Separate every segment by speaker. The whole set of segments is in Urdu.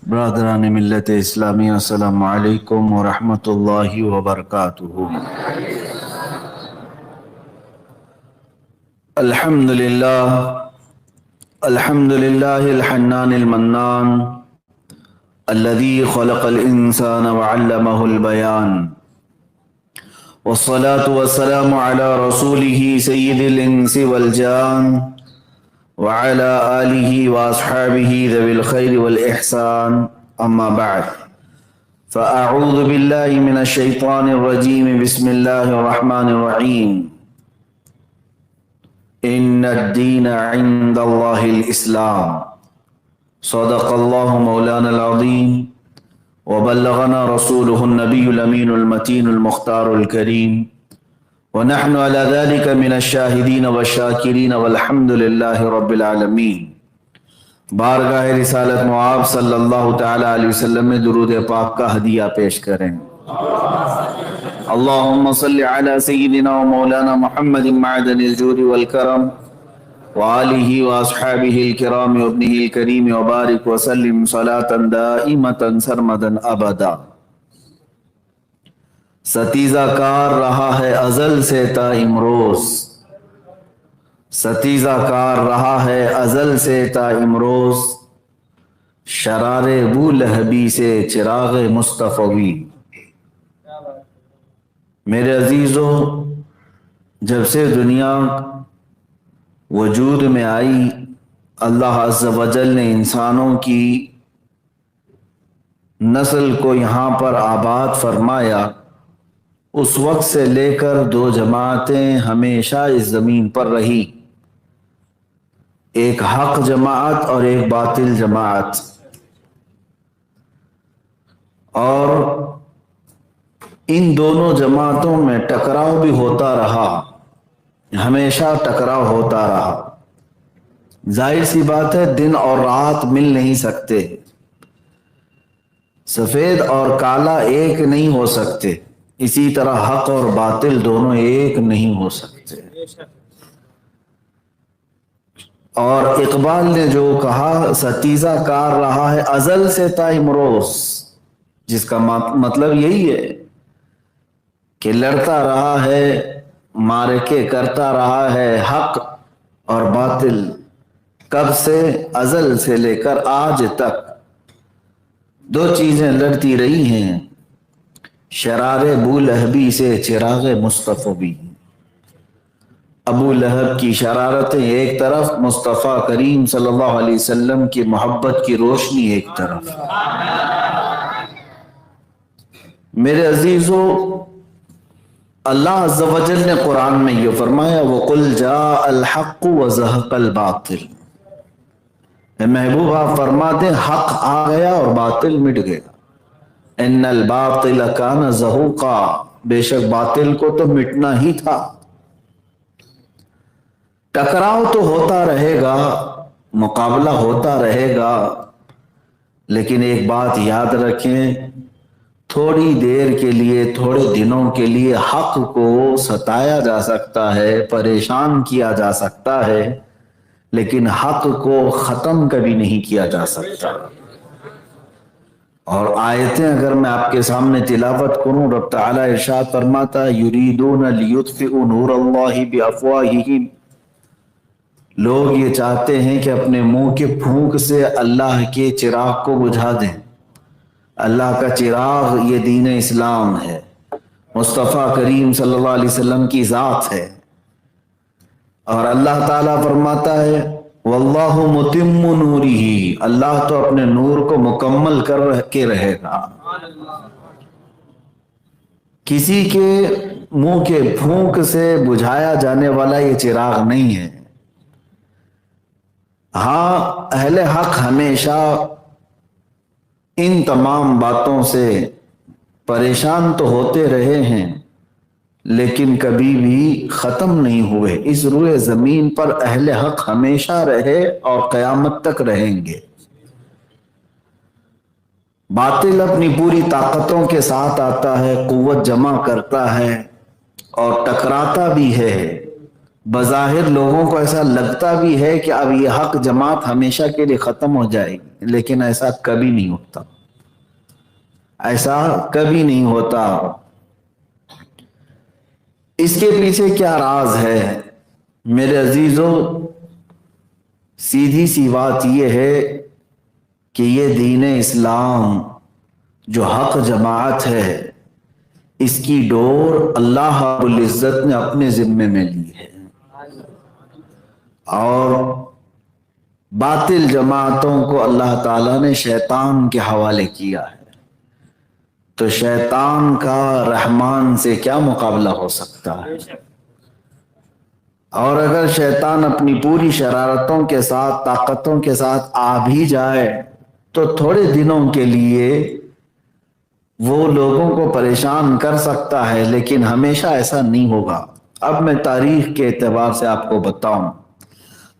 Speaker 1: برادران ملت اسلامی، السلام علیکم ورحمۃ اللہ وبرکاتہ۔ الحمد للہ الحنان المنان الذي خلق الإنسان وعلمه البيان، والصلاة والسلام على رسوله سيد الإنس والجان وعلى آله وأصحابه ذوي الخير والإحسان، أما بعد، فأعوذ بالله من الشيطان الرجيم، بسم الله الرحمن الرحيم، إن الدين عند الله الإسلام، صدق الله مولانا العظيم، وبلغنا رسوله النبي الأمين المتين المختار الكريم، ونحن على ذلك من الشاهدين والشاكرين، والحمد لله رب العالمين۔ بارگاہ رسالت معاب صلی اللہ تعالی علیہ وسلم میں درود پاک کا ہدیہ پیش کریں۔ اللہم صل علی سیدنا و مولانا محمد معدن الجود والکرم وآلہ واصحابہ الکرام وابنہ الکریم، وبارک وسلم صلاة دائمة سرمدا ابدا۔ ستیزہ کار رہا ہے ازل سے تا امروز، ستیزہ کار رہا ہے ازل سے تا امروز، شرار بو لہبی سے چراغ مصطفی۔ میرے عزیزو، جب سے دنیا وجود میں آئی، اللہ عز و جل نے انسانوں کی نسل کو یہاں پر آباد فرمایا، اس وقت سے لے کر دو جماعتیں ہمیشہ اس زمین پر رہی، ایک حق جماعت اور ایک باطل جماعت، اور ان دونوں جماعتوں میں ٹکراؤ بھی ہوتا رہا، ہمیشہ ٹکراؤ ہوتا رہا۔ ظاہر سی بات ہے، دن اور رات مل نہیں سکتے، سفید اور کالا ایک نہیں ہو سکتے، اسی طرح حق اور باطل دونوں ایک نہیں ہو سکتے۔ اور اقبال نے جو کہا ستیزہ کار رہا ہے ازل سے تا امروز، جس کا مطلب یہی ہے کہ لڑتا رہا ہے، معرکے کرتا رہا ہے حق اور باطل، کب سے؟ ازل سے لے کر آج تک دو چیزیں لڑتی رہی ہیں، شرار بو لہبی سے چراغ مصطفی۔ ابو لہب کی شرارتیں ایک طرف، مصطفیٰ کریم صلی اللہ علیہ وسلم کی محبت کی روشنی ایک طرف۔ میرے عزیزو، اللہ عز و جل نے قرآن میں یہ فرمایا، وَقُلْ جَاءَ الْحَقُّ وَزَهَقَ الْبَاطِلُ۔ اے محبوب، آپ فرما دیں حق آ گیا اور باطل مٹ گیا۔ ان الباطل کان زہوقا، بے شک باطل کو تو مٹنا ہی تھا۔ ٹکراؤ تو ہوتا رہے گا، مقابلہ ہوتا رہے گا، لیکن ایک بات یاد رکھیں، تھوڑی دیر کے لیے، تھوڑے دنوں کے لیے حق کو ستایا جا سکتا ہے، پریشان کیا جا سکتا ہے، لیکن حق کو ختم کبھی نہیں کیا جا سکتا۔ اور آیتیں اگر میں آپ کے سامنے تلاوت کروں، رب تعالیٰ ارشاد فرماتا ہے، یریدون لیطفئوا نور اللہ بافواہہم، لوگ یہ چاہتے ہیں کہ اپنے منہ کے پھونک سے اللہ کے چراغ کو بجھا دیں۔ اللہ کا چراغ یہ دین اسلام ہے، مصطفیٰ کریم صلی اللہ علیہ وسلم کی ذات ہے، اور اللہ تعالیٰ فرماتا ہے واللہ متم نورہ، اللہ تو اپنے نور کو مکمل کر کے رہے گا۔ کسی کے منہ کے پھونک سے بجھایا جانے والا یہ چراغ نہیں ہے۔ ہاں، اہل حق ہمیشہ ان تمام باتوں سے پریشان تو ہوتے رہے ہیں، لیکن کبھی بھی ختم نہیں ہوئے۔ اس روئے زمین پر اہل حق ہمیشہ رہے اور قیامت تک رہیں گے۔ باطل اپنی پوری طاقتوں کے ساتھ آتا ہے، قوت جمع کرتا ہے اور ٹکراتا بھی ہے، بظاہر لوگوں کو ایسا لگتا بھی ہے کہ اب یہ حق جماعت ہمیشہ کے لیے ختم ہو جائے گی، لیکن ایسا کبھی نہیں ہوتا، ایسا کبھی نہیں ہوتا۔ اس کے پیچھے کیا راز ہے میرے عزیزوں؟ سیدھی سی بات یہ ہے کہ یہ دین اسلام جو حق جماعت ہے، اس کی ڈور اللہ رب العزت نے اپنے ذمے میں لی ہے، اور باطل جماعتوں کو اللہ تعالیٰ نے شیطان کے حوالے کیا ہے۔ تو شیطان کا رحمان سے کیا مقابلہ ہو سکتا ہے؟ اور اگر شیطان اپنی پوری شرارتوں کے ساتھ، طاقتوں کے ساتھ آ بھی جائے تو تھوڑے دنوں کے لیے وہ لوگوں کو پریشان کر سکتا ہے، لیکن ہمیشہ ایسا نہیں ہوگا۔ اب میں تاریخ کے اعتبار سے آپ کو بتاؤں،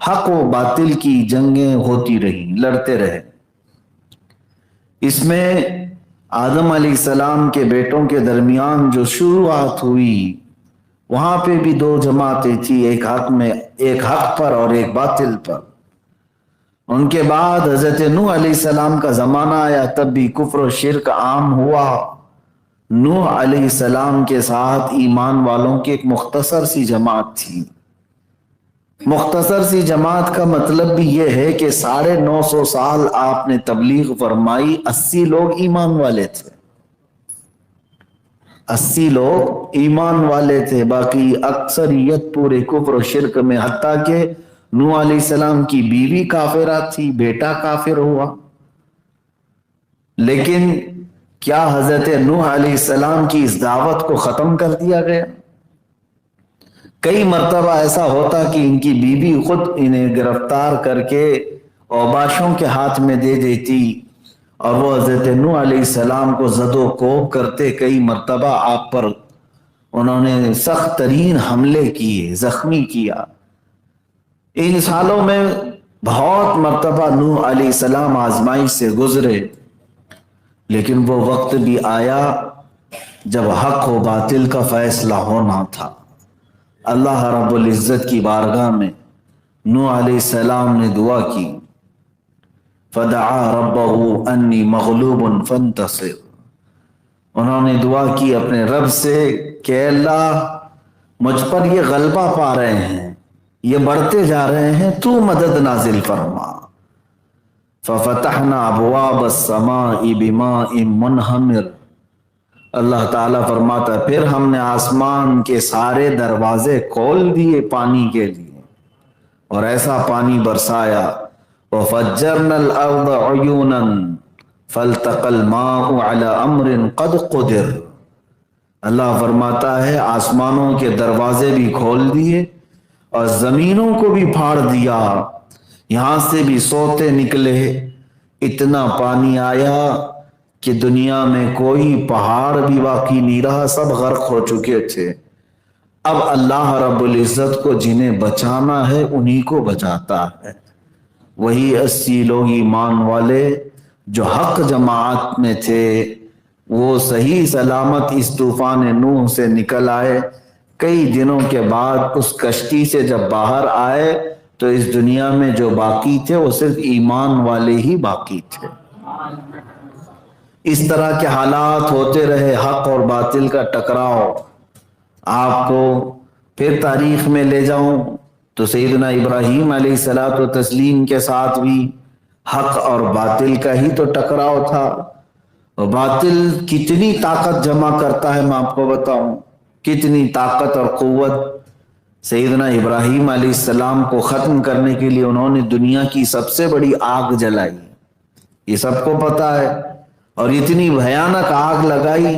Speaker 1: حق و باطل کی جنگیں ہوتی رہی، لڑتے رہے۔ اس میں آدم علیہ السلام کے بیٹوں کے درمیان جو شروعات ہوئی، وہاں پہ بھی دو جماعتیں تھی، ایک حق پر اور ایک باطل پر۔ ان کے بعد حضرت نوح علیہ السلام کا زمانہ آیا، تب بھی کفر و شرک عام ہوا۔ نوح علیہ السلام کے ساتھ ایمان والوں کی ایک مختصر سی جماعت تھی۔ مختصر سی جماعت کا مطلب بھی یہ ہے کہ 950 سال آپ نے تبلیغ فرمائی، 80 لوگ ایمان والے تھے، 80 لوگ ایمان والے تھے، باقی اکثریت پورے کفر و شرک میں، حتیٰ کہ نوح علیہ السلام کی بیوی کافرہ تھی، بیٹا کافر ہوا۔ لیکن کیا حضرت نوح علیہ السلام کی اس دعوت کو ختم کر دیا گیا؟ کئی مرتبہ ایسا ہوتا کہ ان کی بیوی خود انہیں گرفتار کر کے اوباشوں کے ہاتھ میں دے دیتی، اور وہ حضرت نوح علیہ السلام کو زد و کوب کرتے۔ کئی مرتبہ آپ پر انہوں نے سخت ترین حملے کیے، زخمی کیا۔ ان سالوں میں بہت مرتبہ نوح علیہ السلام آزمائش سے گزرے، لیکن وہ وقت بھی آیا جب حق و باطل کا فیصلہ ہونا تھا۔ اللہ رب العزت کی بارگاہ میں نوح علیہ السلام نے دعا کی، فدعا ربہ انی مغلوب فانتصر۔ انہوں نے دعا کی اپنے رب سے کہ اللہ مجھ پر یہ غلبہ پا رہے ہیں، یہ بڑھتے جا رہے ہیں، تو مدد نازل فرما۔ ففتحنا ابواب السماء بماء منہمر۔ اللہ تعالیٰ فرماتا ہے پھر ہم نے آسمان کے سارے دروازے کھول دیے پانی کے لیے، اور ایسا پانی برسایا۔ وفجرنا الارض عیونا فالتقى الماء على امر قد قدر۔ اللہ فرماتا ہے آسمانوں کے دروازے بھی کھول دیے اور زمینوں کو بھی پھاڑ دیا، یہاں سے بھی سوتے نکلے۔ اتنا پانی آیا کہ دنیا میں کوئی پہاڑ بھی باقی نہیں رہا، سب غرق ہو چکے تھے۔ اب اللہ رب العزت کو جنہیں بچانا ہے انہی کو بچاتا ہے۔ وہی 80 لوگ ایمان والے جو حق جماعت میں تھے، وہ صحیح سلامت اس طوفان نوح سے نکل آئے۔ کئی دنوں کے بعد اس کشتی سے جب باہر آئے تو اس دنیا میں جو باقی تھے وہ صرف ایمان والے ہی باقی تھے۔ اس طرح کے حالات ہوتے رہے، حق اور باطل کا ٹکراؤ۔ آپ کو پھر تاریخ میں لے جاؤں تو سیدنا ابراہیم علیہ الصلوۃ والتسلیم کے ساتھ بھی حق اور باطل کا ہی تو ٹکراؤ تھا۔ اور باطل کتنی طاقت جمع کرتا ہے میں آپ کو بتاؤں، کتنی طاقت اور قوت۔ سیدنا ابراہیم علیہ السلام کو ختم کرنے کے لیے انہوں نے دنیا کی سب سے بڑی آگ جلائی، یہ سب کو پتا ہے، اور اتنی بھیانک آگ لگائی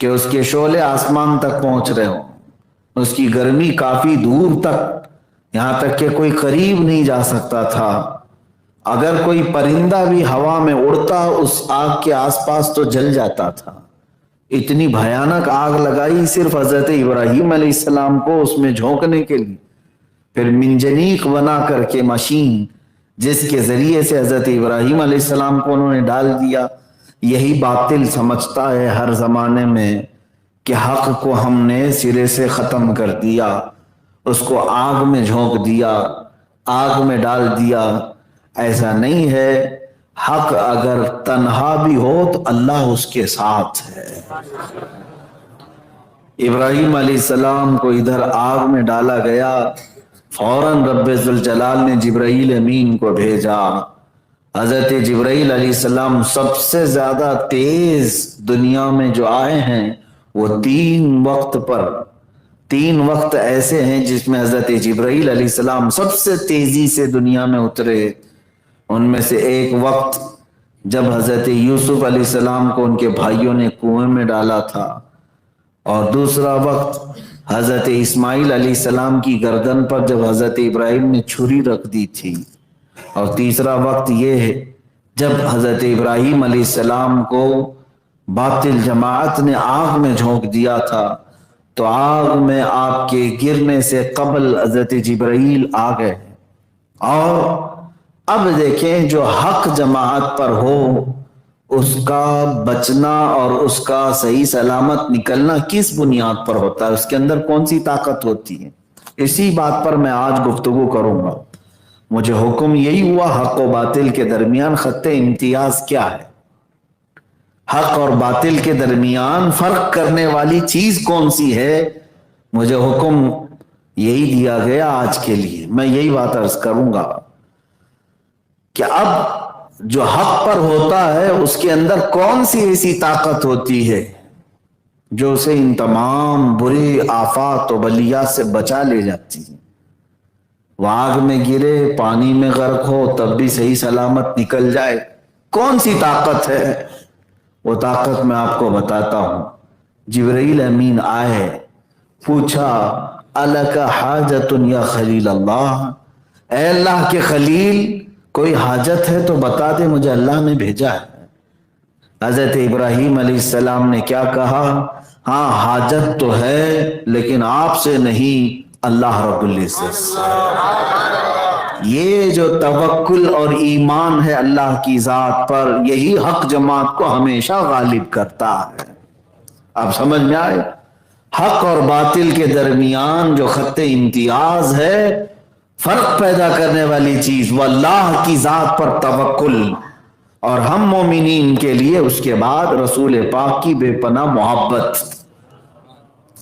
Speaker 1: کہ اس کے شعلے آسمان تک پہنچ رہے ہوں، اس کی گرمی کافی دور تک، یہاں تک کہ کوئی قریب نہیں جا سکتا تھا۔ اگر کوئی پرندہ بھی ہوا میں اڑتا اس آگ کے آس پاس تو جل جاتا تھا۔ اتنی بھیانک آگ لگائی صرف حضرت ابراہیم علیہ السلام کو اس میں جھونکنے کے لیے، پھر منجنیق بنا کر کے مشین جس کے ذریعے سے حضرت ابراہیم علیہ السلام کو انہوں نے ڈال دیا۔ یہی باطل سمجھتا ہے ہر زمانے میں کہ حق کو ہم نے سرے سے ختم کر دیا۔ اس کو آگ میں جھونک دیا، آگ میں ڈال دیا۔ ایسا نہیں ہے، حق اگر تنہا بھی ہو تو اللہ اس کے ساتھ ہے۔ ابراہیم علیہ السلام کو ادھر آگ میں ڈالا گیا، فوراً رب ذوالجلال نے جبرائیل امین کو بھیجا۔ حضرت جبرائیل علیہ السلام سب سے زیادہ تیز دنیا میں جو آئے ہیں، وہ 3 وقت ایسے ہیں جس میں حضرت جبرائیل علیہ السلام سب سے تیزی سے دنیا میں اترے۔ ان میں سے ایک وقت جب حضرت یوسف علیہ السلام کو ان کے بھائیوں نے کنویں میں ڈالا تھا، اور دوسرا وقت حضرت اسماعیل علیہ السلام کی گردن پر جب حضرت ابراہیم نے چھری رکھ دی تھی، اور تیسرا وقت یہ ہے جب حضرت ابراہیم علیہ السلام کو باطل جماعت نے آگ میں جھونک دیا تھا، تو آگ میں آپ کے گرنے سے قبل حضرت جبرائیل آ گئے۔ اور اب دیکھیں، جو حق جماعت پر ہو اس کا بچنا اور اس کا صحیح سلامت نکلنا کس بنیاد پر ہوتا ہے، اس کے اندر کون سی طاقت ہوتی ہے، اسی بات پر میں آج گفتگو کروں گا۔ مجھے حکم یہی ہوا، حق و باطل کے درمیان خط امتیاز کیا ہے، حق اور باطل کے درمیان فرق کرنے والی چیز کون سی ہے۔ مجھے حکم یہی دیا گیا آج کے لیے، میں یہی بات عرض کروں گا کہ اب جو حق پر ہوتا ہے اس کے اندر کون سی ایسی طاقت ہوتی ہے جو اسے ان تمام بری آفات و بلیات سے بچا لے جاتی ہے۔ وہ آگ میں گرے، پانی میں غرق ہو، تب بھی صحیح سلامت نکل جائے۔ کون سی طاقت ہے؟ وہ طاقت میں آپ کو بتاتا ہوں۔ جبرائیل امین آئے، پوچھا الک حاجت یا خلیل اللہ، اے اللہ کے خلیل کوئی حاجت ہے تو بتا دے، مجھے اللہ نے بھیجا ہے۔ حضرت ابراہیم علیہ السلام نے کیا کہا؟ ہاں حاجت تو ہے، لیکن آپ سے نہیں، اللہ رب العزت سے۔ یہ جو توکل اور ایمان ہے اللہ کی ذات پر، یہی حق جماعت کو ہمیشہ غالب کرتا ہے۔ آپ سمجھ میں آئے؟ حق اور باطل کے درمیان جو خط امتیاز ہے، فرق پیدا کرنے والی چیز، وہ اللہ کی ذات پر توکل، اور ہم مومنین کے لیے اس کے بعد رسول پاک کی بے پناہ محبت۔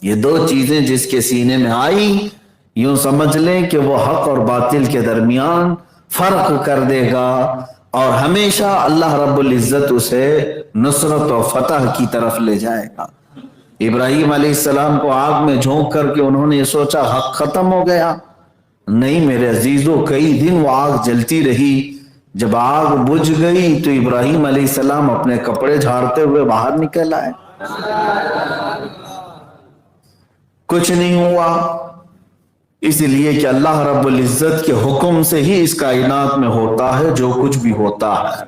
Speaker 1: یہ 2 چیزیں جس کے سینے میں آئی، یوں سمجھ لیں کہ وہ حق اور باطل کے درمیان فرق کر دے گا، اور ہمیشہ اللہ رب العزت اسے نصرت و فتح کی طرف لے جائے گا۔ ابراہیم علیہ السلام کو آگ میں جھونک کر کے انہوں نے یہ سوچا حق ختم ہو گیا؟ نہیں میرے عزیزوں، کئی دن وہ آگ جلتی رہی۔ جب آگ بجھ گئی تو ابراہیم علیہ السلام اپنے کپڑے جھاڑتے ہوئے باہر نکل آئے، کچھ نہیں ہوا، اس لیے کہ اللہ رب العزت کے حکم سے ہی اس کائنات میں ہوتا ہے جو کچھ بھی ہوتا ہے۔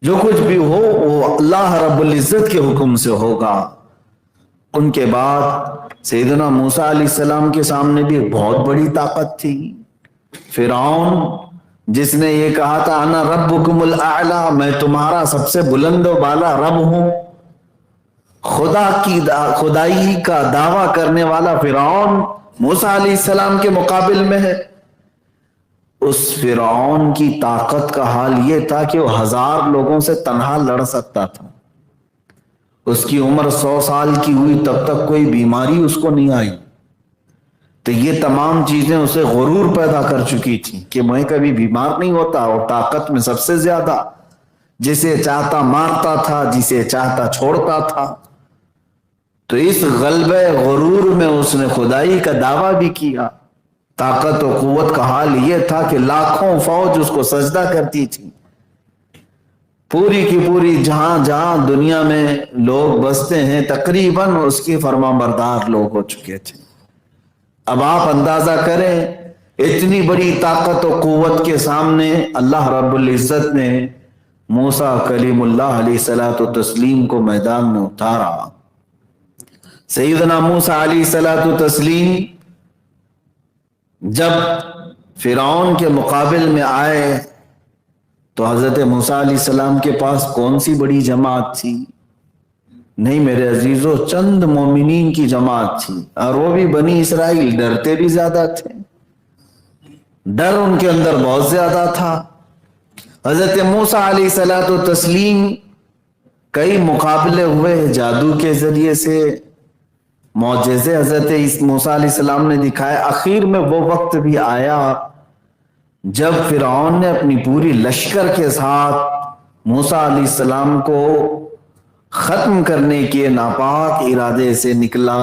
Speaker 1: جو کچھ بھی ہو وہ اللہ رب العزت کے حکم سے ہوگا۔ ان کے بعد سیدنا موسیٰ علیہ السلام کے سامنے بھی ایک بہت بڑی طاقت تھی، فرعون جس نے یہ کہا تھا انا ربکم الاعلی، میں تمہارا سب سے بلند و بالا رب ہوں، خدائی کا دعویٰ کرنے والا فرعون موسیٰ علیہ السلام کے مقابل میں ہے۔ اس فرعون کی طاقت کا حال یہ تھا کہ وہ 1000 لوگوں سے تنہا لڑ سکتا تھا۔ اس کی عمر 100 سال کی ہوئی تب تک کوئی بیماری اس کو نہیں آئی، تو یہ تمام چیزیں اسے غرور پیدا کر چکی تھی کہ میں کبھی بیمار نہیں ہوتا، اور طاقت میں سب سے زیادہ، جسے چاہتا مارتا تھا، جسے چاہتا چھوڑتا تھا۔ تو اس غلبہ غرور میں اس نے خدائی کا دعویٰ بھی کیا۔ طاقت و قوت کا حال یہ تھا کہ لاکھوں فوج اس کو سجدہ کرتی تھی، پوری کی پوری جہاں جہاں دنیا میں لوگ بستے ہیں تقریباً اس کی فرما بردار لوگ ہو چکے تھے۔ اب آپ اندازہ کریں، اتنی بڑی طاقت و قوت کے سامنے اللہ رب العزت نے موسیٰ کلیم اللہ علیہ الصلوۃ والتسلیم کو میدان میں اتارا۔ سیدنا موسیٰ علیہ الصلوۃ والتسلیم جب فرعون کے مقابل میں آئے تو حضرت موسیٰ علیہ السلام کے پاس کون سی بڑی جماعت تھی؟ نہیں میرے عزیزو، چند مومنین کی جماعت تھی، اور وہ بھی بنی اسرائیل، ڈرتے بھی زیادہ تھے، ڈر ان کے اندر بہت زیادہ تھا۔ حضرت موسیٰ علیہ الصلوۃ والتسلیم کئی مقابلے ہوئے جادو کے ذریعے سے، معجزے حضرت موسیٰ علیہ السلام نے دکھائے۔ اخیر میں وہ وقت بھی آیا جب فرعون نے اپنی پوری لشکر کے ساتھ موسیٰ علیہ السلام کو ختم کرنے کے ناپاک ارادے سے نکلا،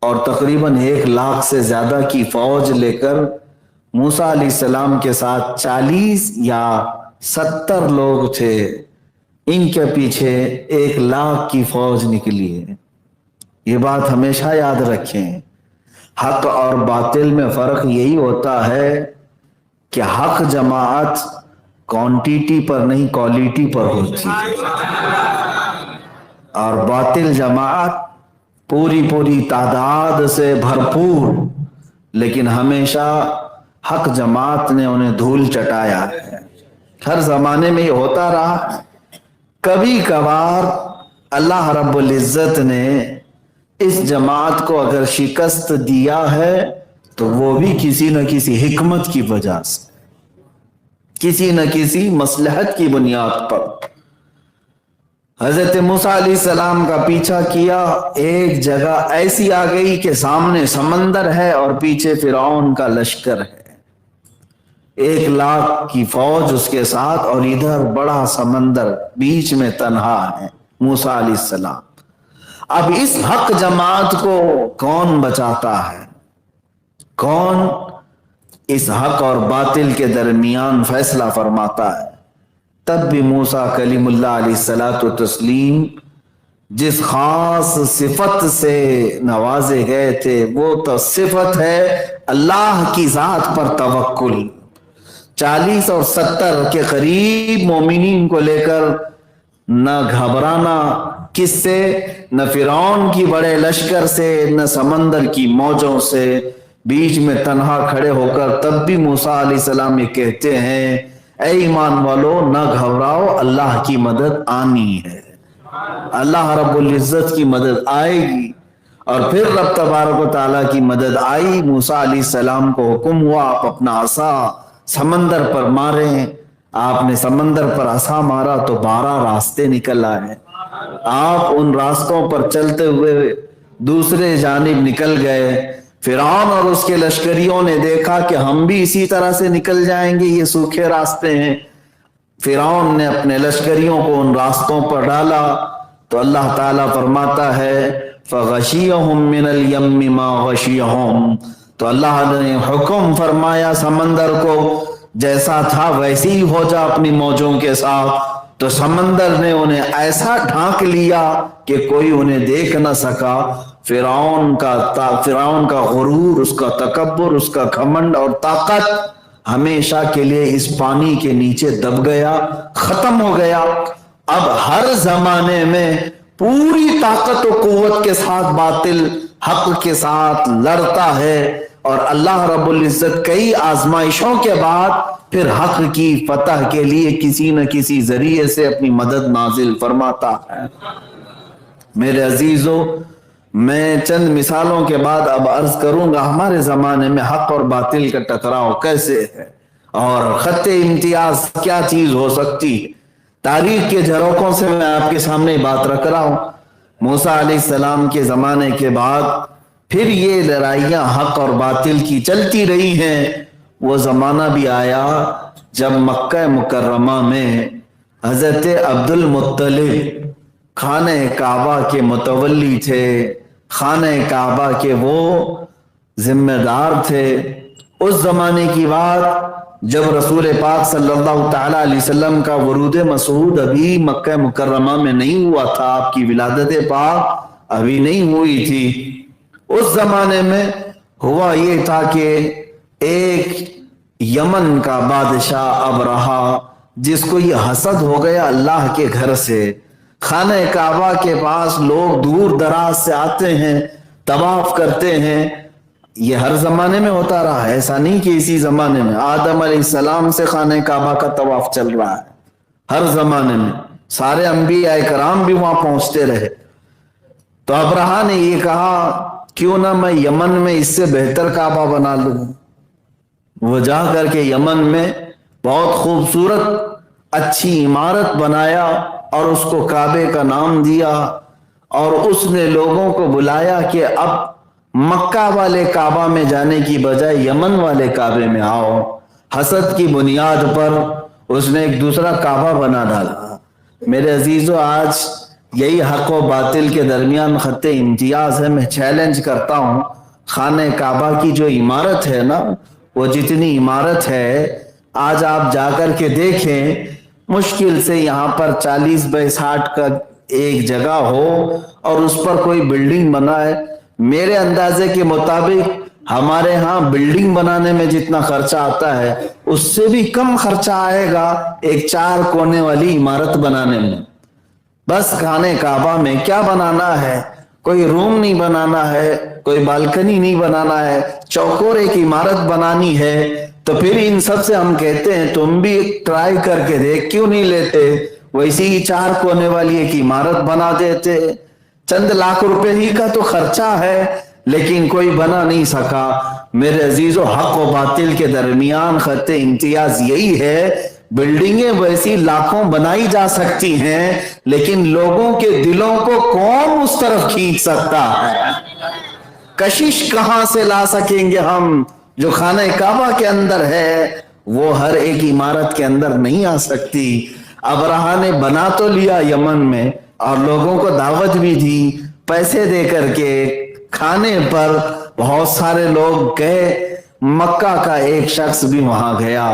Speaker 1: اور تقریباً 1,00,000 سے زیادہ کی فوج لے کر موسیٰ علیہ السلام کے ساتھ 40 یا 70 لوگ تھے، ان کے پیچھے 1,00,000 کی فوج نکلی ہے۔ یہ بات ہمیشہ یاد رکھیں، حق اور باطل میں فرق یہی ہوتا ہے کہ حق جماعت کوانٹیٹی پر نہیں کوالٹی پر ہوتی ہے، اور باطل جماعت پوری تعداد سے بھرپور، لیکن ہمیشہ حق جماعت نے انہیں دھول چٹایا ہے۔ ہر زمانے میں یہ ہوتا رہا۔ کبھی کبھار اللہ رب العزت نے اس جماعت کو اگر شکست دیا ہے تو وہ بھی کسی نہ کسی حکمت کی وجہ سے، کسی نہ کسی مصلحت کی بنیاد پر۔ حضرت موسیٰ علیہ السلام کا پیچھا کیا، ایک جگہ ایسی آ گئی کہ سامنے سمندر ہے اور پیچھے فرعون کا لشکر ہے، 1,00,000 کی فوج اس کے ساتھ، اور ادھر بڑا سمندر، بیچ میں تنہا ہے موسیٰ علیہ السلام۔ اب اس حق جماعت کو کون بچاتا ہے؟ کون اس حق اور باطل کے درمیان فیصلہ فرماتا ہے؟ تب بھی موسیٰ کلیم اللہ علیہ الصلوۃ والتسلیم جس خاص صفت سے نوازے گئے تھے، وہ تو صفت ہے اللہ کی ذات پر توکل۔ 40 اور 70 کے قریب مومنین کو لے کر نہ گھبرانا کس سے، نہ فرعون کی بڑے لشکر سے، نہ سمندر کی موجوں سے، بیچ میں تنہا کھڑے ہو کر تب بھی موسیٰ علیہ السلام یہ کہتے ہیں، اے ایمان والو نہ گھبراؤ، اللہ کی مدد آنی ہے، اللہ رب العزت کی مدد آئے گی۔ اور پھر رب تبارک و تعالیٰ کی مدد آئی۔ موسیٰ علیہ السلام کو حکم ہوا آپ اپنا عصا سمندر پر ماریں۔ آپ نے سمندر پر عصا مارا تو 12 راستے نکل آئے۔ آپ ان راستوں پر چلتے ہوئے دوسرے جانب نکل گئے۔ فرعون اور اس کے لشکریوں نے دیکھا کہ ہم بھی اسی طرح سے نکل جائیں گے، یہ سوکھے راستے ہیں۔ فرعون نے اپنے لشکریوں کو ان راستوں پر ڈالا تو اللہ تعالیٰ فرماتا ہے فَغَشِيَهُم مِّنَ الْيَمِّ مَا غَشِيَهُم، تو اللہ نے حکم فرمایا سمندر کو جیسا تھا ویسے ہی ہو جا اپنی موجوں کے ساتھ۔ تو سمندر نے انہیں ایسا ڈھانک لیا کہ کوئی انہیں دیکھ نہ سکا۔ فرعون کا غرور، اس کا تکبر، اس کا گھمنڈ اور طاقت ہمیشہ کے لیے اس پانی کے نیچے دب گیا، ختم ہو گیا۔ اب ہر زمانے میں پوری طاقت و قوت کے ساتھ باطل حق کے ساتھ لڑتا ہے، اور اللہ رب العزت کئی آزمائشوں کے بعد پھر حق کی فتح کے لیے کسی نہ کسی ذریعے سے اپنی مدد نازل فرماتا ہے۔ میرے عزیزو، میں چند مثالوں کے بعد اب عرض کروں گا ہمارے زمانے میں حق اور باطل کا ٹکراؤ کیسے ہے، اور خط امتیاز کیا چیز ہو سکتی ہے۔ تاریخ کے جھروکوں سے میں آپ کے سامنے بات رکھ رہا ہوں۔ موسیٰ علیہ السلام کے زمانے کے بعد پھر یہ لڑائیاں حق اور باطل کی چلتی رہی ہیں۔ وہ زمانہ بھی آیا جب مکہ مکرمہ میں حضرت عبد المطلب خانہ کعبہ کے متولی تھے، خانہ کعبہ کے وہ ذمہ دار تھے۔ اس زمانے کی بات جب رسول پاک صلی اللہ تعالیٰ علیہ وسلم کا ورود مسعود ابھی مکہ مکرمہ میں نہیں ہوا تھا، آپ کی ولادت پاک ابھی نہیں ہوئی تھی۔ اس زمانے میں ہوا یہ تھا کہ ایک یمن کا بادشاہ ابرہہ، جس کو یہ حسد ہو گیا اللہ کے گھر سے، خانہ کعبہ کے پاس لوگ دور دراز سے آتے ہیں، طواف کرتے ہیں۔ یہ ہر زمانے میں ہوتا رہا ہے، ایسا نہیں کہ اسی زمانے میں۔ آدم علیہ السلام سے خانہ کعبہ کا طواف چل رہا ہے، ہر زمانے میں سارے انبیاء کرام بھی وہاں پہنچتے رہے۔ تو ابرہا نے یہ کہا کیوں نہ میں یمن میں اس سے بہتر کعبہ بنا لوں. وہ جا کر کے یمن میں بہت خوبصورت اچھی عمارت بنایا اور اس کو کعبے کا نام دیا، اور اس نے لوگوں کو بلایا کہ اب مکہ والے کعبہ میں جانے کی بجائے یمن والے کعبے میں آؤ. حسد کی بنیاد پر اس نے ایک دوسرا کعبہ بنا ڈالا. میرے عزیزو، آج یہی حق و باطل کے درمیان خط امتیاز ہے. میں چیلنج کرتا ہوں، خانہ کعبہ کی جو عمارت ہے نا، وہ جتنی عمارت ہے آج آپ جا کر کے دیکھیں، مشکل سے یہاں پر 40x60 کا ایک جگہ ہو اور اس پر کوئی بلڈنگ بنا ہے. میرے اندازے کے مطابق ہمارے ہاں بلڈنگ بنانے میں جتنا خرچہ آتا ہے اس سے بھی کم خرچہ آئے گا ایک 4 کونے والی عمارت بنانے میں. بس خانہ کعبہ میں کیا بنانا ہے؟ کوئی روم نہیں بنانا ہے، کوئی بالکنی نہیں بنانا ہے، چوکور ایک عمارت بنانی ہے. تو پھر ان سب سے ہم کہتے ہیں تم بھی ٹرائی کر کے دیکھ، کیوں نہیں لیتے؟ ویسی ہی 4 کونے والی ایک عمارت بنا دیتے. چند لاکھ روپے ہی کا تو خرچہ ہے، لیکن کوئی بنا نہیں سکا. میرے عزیزو، حق و باطل کے درمیان خط امتیاز یہی ہے، بلڈنگیں ویسی لاکھوں بنائی جا سکتی ہیں، لیکن لوگوں کے دلوں کو کون اس طرف کھینچ سکتا ہے؟ کشش کہاں سے لا سکیں گے ہم؟ جو خانہ کعبہ کے اندر ہے وہ ہر ایک عمارت کے اندر نہیں آ سکتی. ابرہا نے بنا تو لیا یمن میں اور لوگوں کو دعوت بھی دی، پیسے دے کر کے کھانے پر بہت سارے لوگ گئے. مکہ کا ایک شخص بھی وہاں گیا.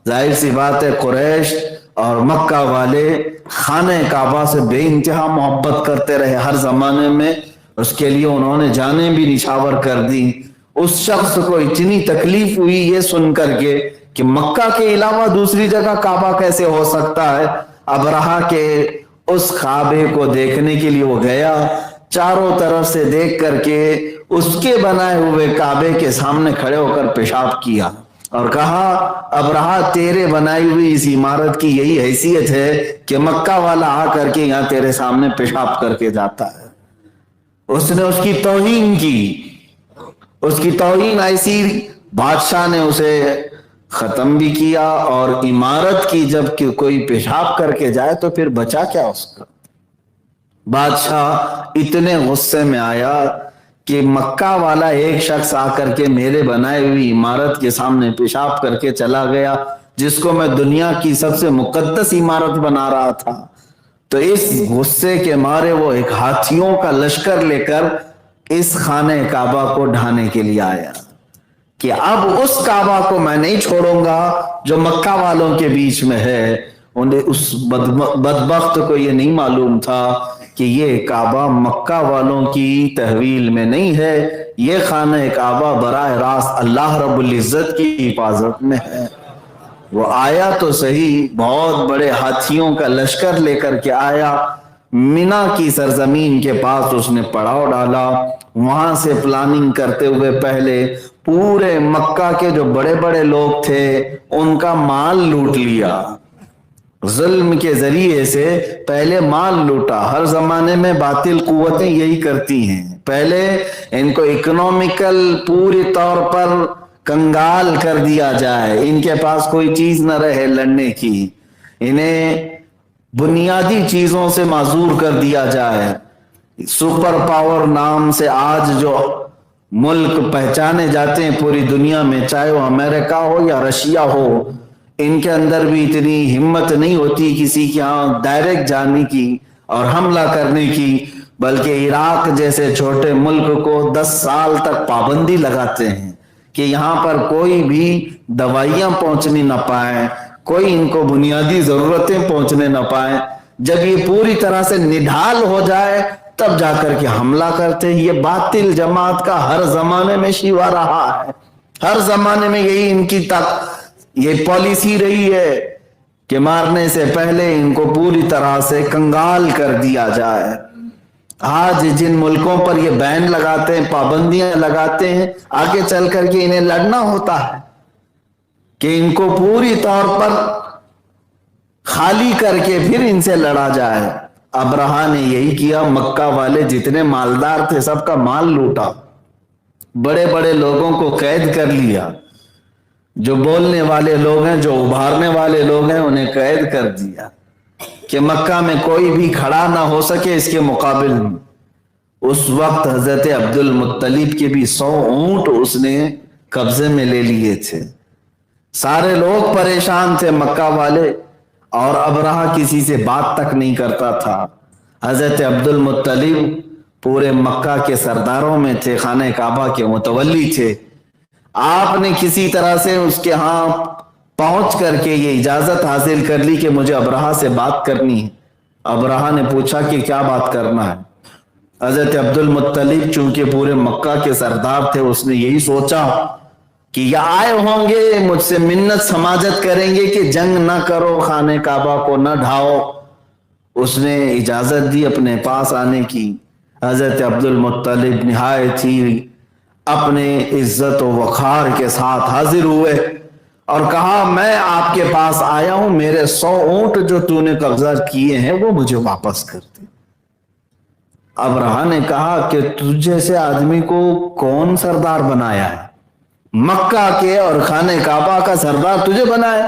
Speaker 1: ظاہر سی بات ہے قریش اور مکہ والے خانہ کعبہ سے بے انتہا محبت کرتے رہے ہر زمانے میں. اس کے لیے انہوں نے جانیں بھی نچھاور کر دی. اس شخص کو اتنی تکلیف ہوئی یہ سن کر کے کہ مکہ کے علاوہ دوسری جگہ کعبہ کیسے ہو سکتا ہے. ابرہا کے اس کعبے کو دیکھنے کے لیے وہ گیا، چاروں طرف سے دیکھ کر کے اس کے بنائے ہوئے کعبے کے سامنے کھڑے ہو کر پیشاب کیا اور کہا ابرہا تیرے بنائی ہوئی اس عمارت کی یہی حیثیت ہے کہ مکہ والا آ کر کے یہاں تیرے سامنے پیشاب کر کے جاتا ہے. اس نے اس کی توہین کی. اس کی توہین ایسی، بادشاہ نے اسے ختم بھی کیا. اور عمارت کی جب کہ کوئی پیشاب کر کے جائے تو پھر بچا کیا اس کا؟ بادشاہ اتنے غصے میں آیا کہ مکہ والا ایک شخص آ کر کے میرے بنائے ہوئی عمارت کے سامنے پیشاب کر کے چلا گیا، جس کو میں دنیا کی سب سے مقدس عمارت بنا رہا تھا. تو اس غصے کے مارے وہ ایک ہاتھیوں کا لشکر لے کر اس خانہ کعبہ کو ڈھانے کے لیے آیا کہ اب اس کعبہ کو میں نہیں چھوڑوں گا جو مکہ والوں کے بیچ میں ہے. انہیں اس بدبخت کو یہ نہیں معلوم تھا کہ یہ کعبہ مکہ والوں کی تحویل میں نہیں ہے، یہ خانہ کعبہ براہ راست اللہ رب العزت کی حفاظت میں ہے. وہ آیا تو صحیح، بہت بڑے ہاتھیوں کا لشکر لے کر کے آیا. مینا کی سرزمین کے پاس اس نے پڑاؤ ڈالا. وہاں سے پلاننگ کرتے ہوئے پہلے پورے مکہ کے جو بڑے بڑے لوگ تھے ان کا مال لوٹ لیا. ظلم کے ذریعے سے پہلے مال لوٹا. ہر زمانے میں باطل قوتیں یہی کرتی ہیں، پہلے ان کو اکنومیکل پوری طور پر کنگال کر دیا جائے، ان کے پاس کوئی چیز نہ رہے لڑنے کی، انہیں بنیادی چیزوں سے معذور کر دیا جائے. سپر پاور نام سے آج جو ملک پہچانے جاتے ہیں پوری دنیا میں، چاہے وہ امریکہ ہو یا رشیا ہو، ان کے اندر بھی اتنی ہمت نہیں ہوتی کسی کے ہاں ڈائریکٹ جانے کی اور حملہ کرنے کی، بلکہ عراق جیسے چھوٹے ملک کو 10 سال تک پابندی لگاتے ہیں کہ یہاں پر کوئی بھی دوائیاں پہنچنے نہ پائیں، کوئی ان کو بنیادی ضرورتیں پہنچنے نہ پائیں. جب یہ پوری طرح سے نڈھال ہو جائے تب جا کر کے حملہ کرتے ہیں. یہ باطل جماعت کا ہر زمانے میں شیوا رہا ہے، ہر زمانے میں یہی ان کی یہ پالیسی رہی ہے کہ مارنے سے پہلے ان کو پوری طرح سے کنگال کر دیا جائے. آج جن ملکوں پر یہ بین لگاتے ہیں، پابندیاں لگاتے ہیں، آگے چل کر کے انہیں لڑنا ہوتا ہے کہ ان کو پوری طور پر خالی کر کے پھر ان سے لڑا جائے. ابرہا نے یہی کیا، مکہ والے جتنے مالدار تھے سب کا مال لوٹا، بڑے بڑے لوگوں کو قید کر لیا، جو بولنے والے لوگ ہیں، جو ابھارنے والے لوگ ہیں، انہیں قید کر دیا کہ مکہ میں کوئی بھی کھڑا نہ ہو سکے اس کے مقابل میں۔ اس وقت حضرت عبد المطلب کے بھی 100 اونٹ اس نے قبضے میں لے لیے تھے۔ سارے لوگ پریشان تھے مکہ والے، اور ابرہا کسی سے بات تک نہیں کرتا تھا۔ حضرت عبد المطلب پورے مکہ کے سرداروں میں تھے، خانہ کعبہ کے متولی تھے۔ آپ نے کسی طرح سے اس کے ہاں پہنچ کر کے یہ اجازت حاصل کر لی کہ مجھے ابرہا سے بات کرنی ہے۔ ابرہا نے پوچھا کہ کیا بات کرنا ہے؟ حضرت عبد المطلب چونکہ پورے مکہ کے سردار تھے، اس نے یہی سوچا کہ یہ آئے ہوں گے مجھ سے منت سماجت کریں گے کہ جنگ نہ کرو، خانہ کعبہ کو نہ ڈھاؤ۔ اس نے اجازت دی اپنے پاس آنے کی۔ حضرت عبد المطلب نہایت ہی اپنے عزت و وقار کے ساتھ حاضر ہوئے اور کہا میں آپ کے پاس آیا ہوں، میرے 100 اونٹ جو تو نے قبضہ کیے ہیں وہ مجھے واپس کر دے۔ ابرہا نے کہا کہ تجھ جیسے آدمی کو کون سردار بنایا ہے؟ مکہ کے اور خانہ کعبہ کا سردار تجھے بنایا؟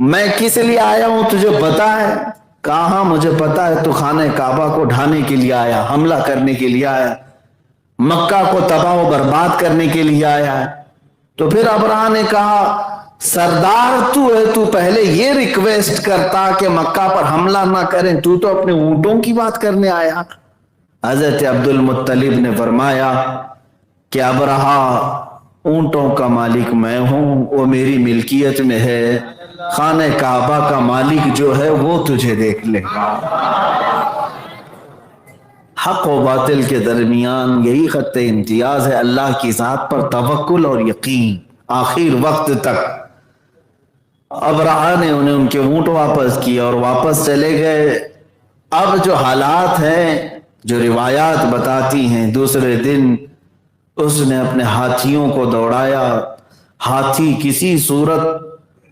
Speaker 1: میں کس لیے آیا ہوں تجھے پتا ہے؟ کہاں مجھے پتا ہے، تو خانہ کعبہ کو ڈھانے کے لیے آیا، حملہ کرنے کے لیے آیا، مکہ کو تباہ و برباد کرنے کے لیے آیا ہے۔ تو پھر ابرہا نے کہا سردار تو ہے، تو پہلے یہ ریکویسٹ کرتا کہ مکہ پر حملہ نہ کریں، تو اپنے اونٹوں کی بات کرنے آیا۔ حضرت عبد المطلب نے فرمایا کہ ابرہا اونٹوں کا مالک میں ہوں، وہ میری ملکیت میں ہے، خانہ کعبہ کا مالک جو ہے وہ تجھے دیکھ لے گا۔ حق و باطل کے درمیان یہی خط امتیاز ہے، اللہ کی ذات پر توکل اور یقین آخر وقت تک۔ ابرہا نے انہیں ان کے اونٹ واپس کیا اور واپس چلے گئے۔ اب جو حالات ہیں، جو روایات بتاتی ہیں، دوسرے دن اس نے اپنے ہاتھیوں کو دوڑایا، ہاتھی کسی صورت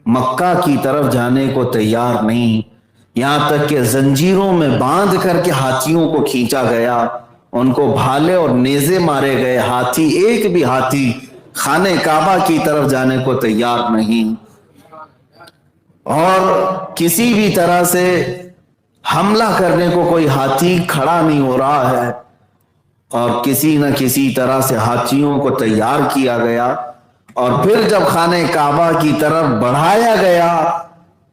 Speaker 1: مکہ کی طرف جانے کو تیار نہیں، یہاں تک کہ زنجیروں میں باندھ کر کے ہاتھیوں کو کھینچا گیا، ان کو بھالے اور نیزے مارے گئے، ہاتھی ایک بھی ہاتھی خانہ کعبہ کی طرف جانے کو تیار نہیں، اور کسی بھی طرح سے حملہ کرنے کو کوئی ہاتھی کھڑا نہیں ہو رہا ہے، اور کسی نہ کسی طرح سے ہاتھیوں کو تیار کیا گیا، اور پھر جب خانہ کعبہ کی طرف بڑھایا گیا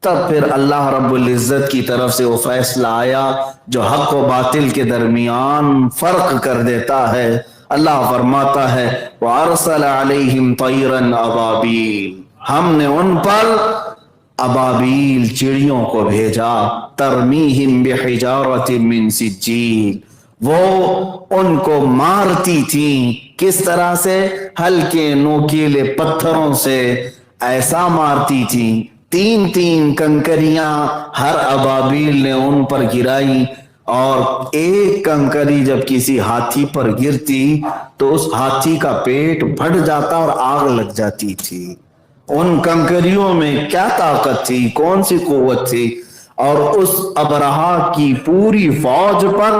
Speaker 1: تب پھر اللہ رب العزت کی طرف سے وہ فیصلہ آیا جو حق و باطل کے درمیان فرق کر دیتا ہے۔ اللہ فرماتا ہے وَأَرْسَلَ عَلَيْهِمْ طَيْرًا أَبَابِيلَ، ہم نے ان پر ابابیل چڑیوں کو بھیجا، ترمیہم بحجارۃ من سجیل، وہ ان کو مارتی تھیں کس طرح سے؟ ہلکے نوکیلے پتھروں سے ایسا مارتی تھیں، 3 کنکریاں ہر ابابیل نے ان پر گرائی، اور ایک کنکری جب کسی ہاتھی پر گرتی تو اس ہاتھی کا پیٹ پھٹ جاتا اور آگ لگ جاتی تھی۔ ان کنکریوں میں کیا طاقت تھی، کون سی قوت تھی؟ اور اس ابرہا کی پوری فوج پر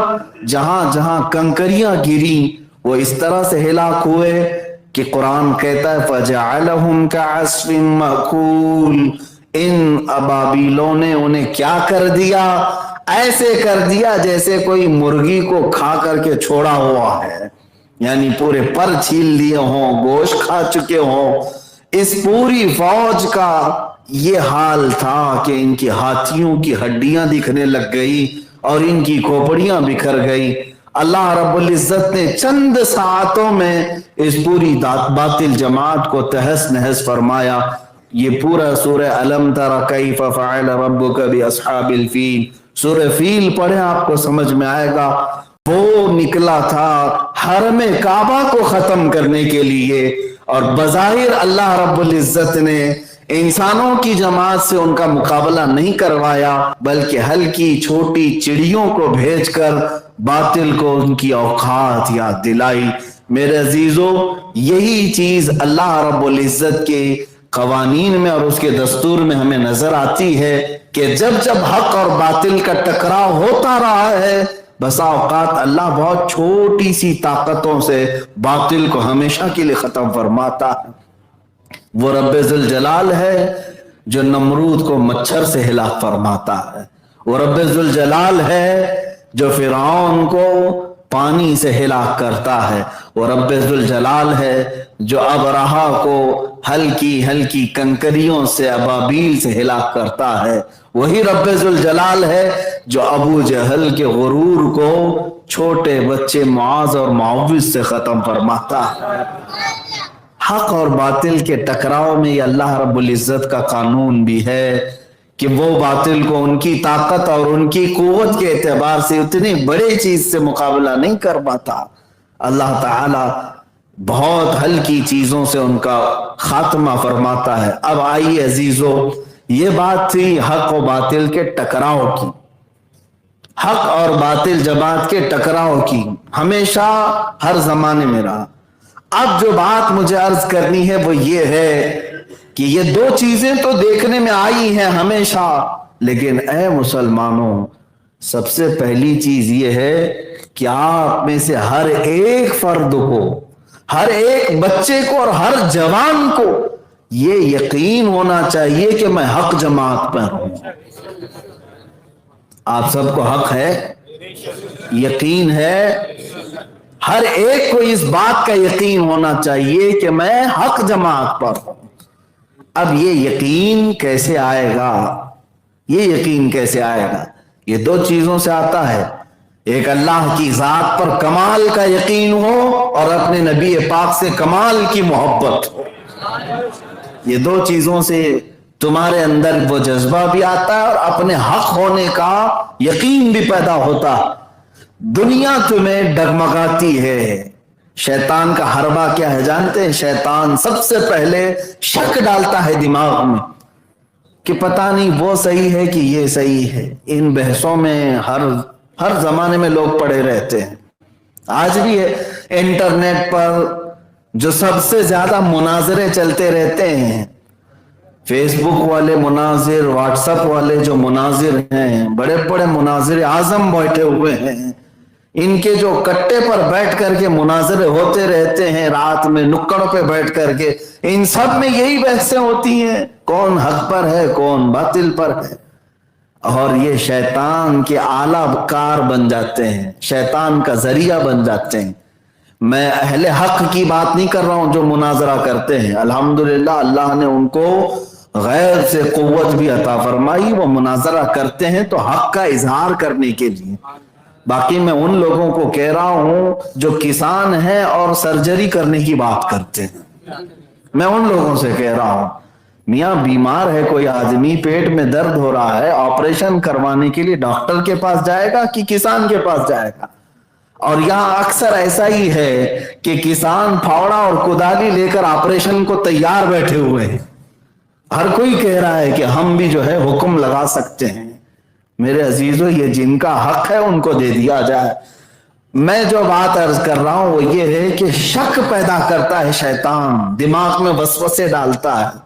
Speaker 1: جہاں جہاں کنکریاں گری وہ اس طرح سے ہلاک ہوئے کہ قرآن کہتا ہے فَجَعَلَهُمْ كَعَصْفٍ مَأْكُولٍ، ان ابابیلوں نے انہیں کیا کر دیا؟ ایسے کر دیا جیسے کوئی مرغی کو کھا کر کے چھوڑا ہوا ہے، یعنی پورے پر چھیل لیے ہوں، گوشت کھا چکے ہوں۔ اس پوری فوج کا یہ حال تھا کہ ان کی ہاتھیوں کی ہڈیاں دکھنے لگ گئی اور ان کی کھوپڑیاں بکھر گئی۔ اللہ رب العزت نے چند ساعتوں میں اس پوری باطل جماعت کو تہس نہس فرمایا۔ یہ پورا سورہ الم تر کیف فعل ربک باصحاب الفیل، سورہ فیل پڑھیں آپ کو سمجھ میں آئے گا۔ وہ نکلا تھا حرم کعبہ کو ختم کرنے کے لیے، اور بظاہر اللہ رب العزت نے انسانوں کی جماعت سے ان کا مقابلہ نہیں کروایا، بلکہ ہلکی چھوٹی چڑیوں کو بھیج کر باطل کو ان کی اوقات یاد دلائی۔ میرے عزیزو، یہی چیز اللہ رب العزت کے قوانین میں اور اس کے دستور میں ہمیں نظر آتی ہے کہ جب جب حق اور باطل کا ٹکراؤ ہوتا رہا ہے بسا اوقات اللہ بہت چھوٹی سی طاقتوں سے باطل کو ہمیشہ کے لیے ختم فرماتا ہے۔ وہ رب ذوالجلال ہے جو نمرود کو مچھر سے ہلاک فرماتا ہے، وہ رب ذوالجلال ہے جو فرعون کو پانی سے ہلاک کرتا ہے، وہ رب ذوالجلال ہے جو ابرہا کو ہلکی ہلکی کنکریوں سے ابابیل سے ہلاک کرتا ہے، وہی رب ذوالجلال ہے جو ابو جہل کے غرور کو چھوٹے بچے معاذ اور معوذ سے ختم فرماتا ہے۔ حق اور باطل کے ٹکراؤ میں یہ اللہ رب العزت کا قانون بھی ہے کہ وہ باطل کو ان کی طاقت اور ان کی قوت کے اعتبار سے اتنی بڑی چیز سے مقابلہ نہیں کر پاتا، اللہ تعالی بہت ہلکی چیزوں سے ان کا خاتمہ فرماتا ہے۔ اب آئیے عزیزو، یہ بات تھی حق و باطل کے ٹکراؤ کی، حق اور باطل جماعت کے ٹکراؤ کی، ہمیشہ ہر زمانے میں رہا۔ اب جو بات مجھے عرض کرنی ہے وہ یہ ہے کہ یہ دو چیزیں تو دیکھنے میں آئی ہیں ہمیشہ، لیکن اے مسلمانوں، سب سے پہلی چیز یہ ہے کہ آپ میں سے ہر ایک فرد کو، ہر ایک بچے کو اور ہر جوان کو یہ یقین ہونا چاہیے کہ میں حق جماعت پر ہوں۔ آپ سب کو حق ہے، یقین ہے، ہر ایک کو اس بات کا یقین ہونا چاہیے کہ میں حق جماعت پر ہوں۔ اب یہ یقین کیسے آئے گا؟ یہ یقین کیسے آئے گا؟ یہ دو چیزوں سے آتا ہے، ایک اللہ کی ذات پر کمال کا یقین ہو اور اپنے نبی پاک سے کمال کی محبت ہو۔ یہ دو چیزوں سے تمہارے اندر وہ جذبہ بھی آتا ہے اور اپنے حق ہونے کا یقین بھی پیدا ہوتا ہے۔ دنیا تمہیں ڈگمگاتی ہے، شیطان کا حربہ کیا ہے جانتے ہیں؟ شیطان سب سے پہلے شک ڈالتا ہے دماغ میں کہ پتہ نہیں وہ صحیح ہے کہ یہ صحیح ہے۔ ان بحثوں میں ہر زمانے میں لوگ پڑے رہتے ہیں، آج بھی ہے انٹرنیٹ پر جو سب سے زیادہ مناظرے چلتے رہتے ہیں، فیس بک والے مناظر، واٹس ایپ والے جو مناظر ہیں، بڑے بڑے مناظر اعظم بیٹھے ہوئے ہیں، ان کے جو کٹے پر بیٹھ کر کے مناظرے ہوتے رہتے ہیں، رات میں نکڑ پہ بیٹھ کر کے، ان سب میں یہی بحثیں ہوتی ہیں، کون حق پر ہے کون باطل پر ہے، اور یہ شیطان کے اعلیٰ کار بن جاتے ہیں، شیطان کا ذریعہ بن جاتے ہیں۔ میں اہل حق کی بات نہیں کر رہا ہوں جو مناظرہ کرتے ہیں، الحمدللہ اللہ نے ان کو غیر سے قوت بھی عطا فرمائی، وہ مناظرہ کرتے ہیں تو حق کا اظہار کرنے کے لیے۔ باقی میں ان لوگوں کو کہہ رہا ہوں جو کسان ہیں اور سرجری کرنے کی بات کرتے ہیں، میں ان لوگوں سے کہہ رہا ہوں میاں بیمار ہے کوئی آدمی، پیٹ میں درد ہو رہا ہے، آپریشن کروانے کے لیے ڈاکٹر کے پاس جائے گا کہ کسان کے پاس جائے گا؟ اور یہاں اکثر ایسا ہی ہے کہ کسان پھاوڑا اور کدالی لے کر آپریشن کو تیار بیٹھے ہوئے ہیں، ہر کوئی کہہ رہا ہے کہ ہم بھی جو ہے حکم لگا سکتے ہیں۔ میرے عزیزو، یہ جن کا حق ہے ان کو دے دیا جائے۔ میں جو بات عرض کر رہا ہوں وہ یہ ہے کہ شک پیدا کرتا ہے شیطان، دماغ میں وسوسے ڈالتا ہے،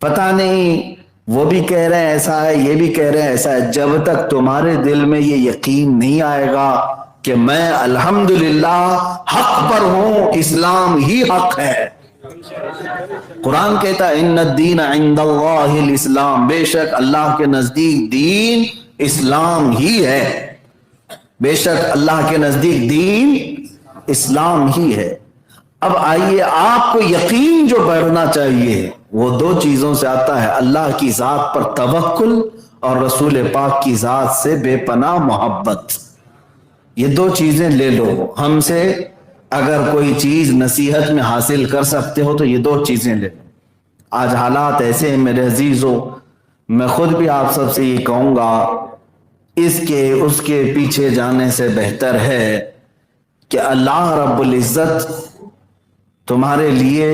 Speaker 1: پتہ نہیں وہ بھی کہہ رہے ہیں ایسا ہے، یہ بھی کہہ رہے ہیں ایسا ہے۔ جب تک تمہارے دل میں یہ یقین نہیں آئے گا کہ میں الحمدللہ حق پر ہوں، اسلام ہی حق ہے۔ قرآن کہتا ہے ان الدین عند اللہ الاسلام، بے شک اللہ کے نزدیک دین اسلام ہی ہے، بے شک اللہ کے نزدیک دین اسلام ہی ہے۔ اب آئیے، آپ کو یقین جو بڑھنا چاہیے وہ دو چیزوں سے آتا ہے، اللہ کی ذات پر توکل اور رسول پاک کی ذات سے بے پناہ محبت۔ یہ دو چیزیں لے لو، ہم سے اگر کوئی چیز نصیحت میں حاصل کر سکتے ہو تو یہ دو چیزیں لے لو۔ آج حالات ایسے ہیں میرے عزیزو، میں خود بھی آپ سب سے یہ کہوں گا، اس کے پیچھے جانے سے بہتر ہے کہ اللہ رب العزت تمہارے لیے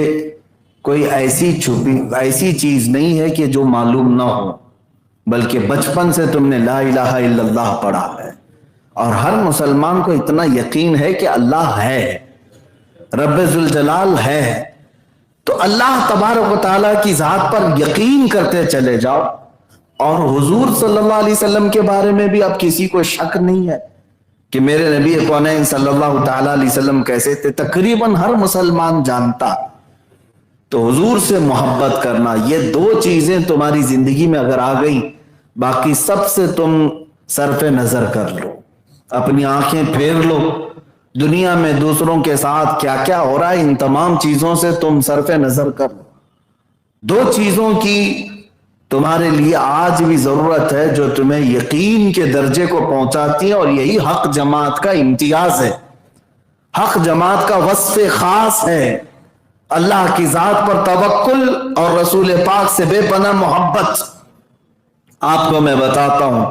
Speaker 1: کوئی ایسی چیز نہیں ہے کہ جو معلوم نہ ہو، بلکہ بچپن سے تم نے لا الہ الا اللہ پڑھا ہے، اور ہر مسلمان کو اتنا یقین ہے کہ اللہ ہے، رب ذوالجلال ہے، تو اللہ تبارک و تعالیٰ کی ذات پر یقین کرتے چلے جاؤ اور حضور صلی اللہ علیہ وسلم کے بارے میں بھی اب کسی کو شک نہیں ہے کہ میرے نبی کونین صلی اللہ تعالی علیہ وسلم کیسے تھے، تقریباً ہر مسلمان جانتا۔ تو حضور سے محبت کرنا، یہ دو چیزیں تمہاری زندگی میں اگر آ گئی، باقی سب سے تم صرف نظر کر لو، اپنی آنکھیں پھیر لو، دنیا میں دوسروں کے ساتھ کیا کیا ہو رہا ہے ان تمام چیزوں سے تم صرف نظر کر لو۔ دو چیزوں کی تمہارے لیے آج بھی ضرورت ہے جو تمہیں یقین کے درجے کو پہنچاتی ہیں، اور یہی حق جماعت کا امتیاز ہے، حق جماعت کا وصف خاص ہے، اللہ کی ذات پر توکل اور رسول پاک سے بے پناہ محبت۔ آپ کو میں بتاتا ہوں،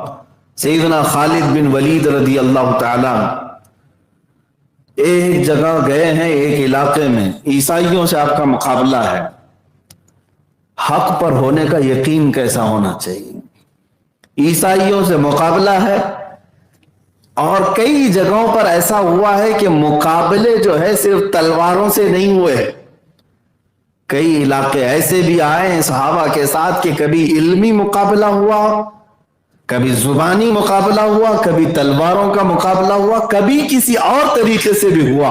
Speaker 1: سیدنا خالد بن ولید رضی اللہ تعالیٰ ایک جگہ گئے ہیں، ایک علاقے میں عیسائیوں سے آپ کا مقابلہ ہے۔ حق پر ہونے کا یقین کیسا ہونا چاہیے، عیسائیوں سے مقابلہ ہے، اور کئی جگہوں پر ایسا ہوا ہے کہ مقابلے جو ہے صرف تلواروں سے نہیں ہوئے، کئی علاقے ایسے بھی آئے ہیں صحابہ کے ساتھ کہ کبھی علمی مقابلہ ہوا، کبھی زبانی مقابلہ ہوا، کبھی تلواروں کا مقابلہ ہوا، کبھی کسی اور طریقے سے بھی ہوا۔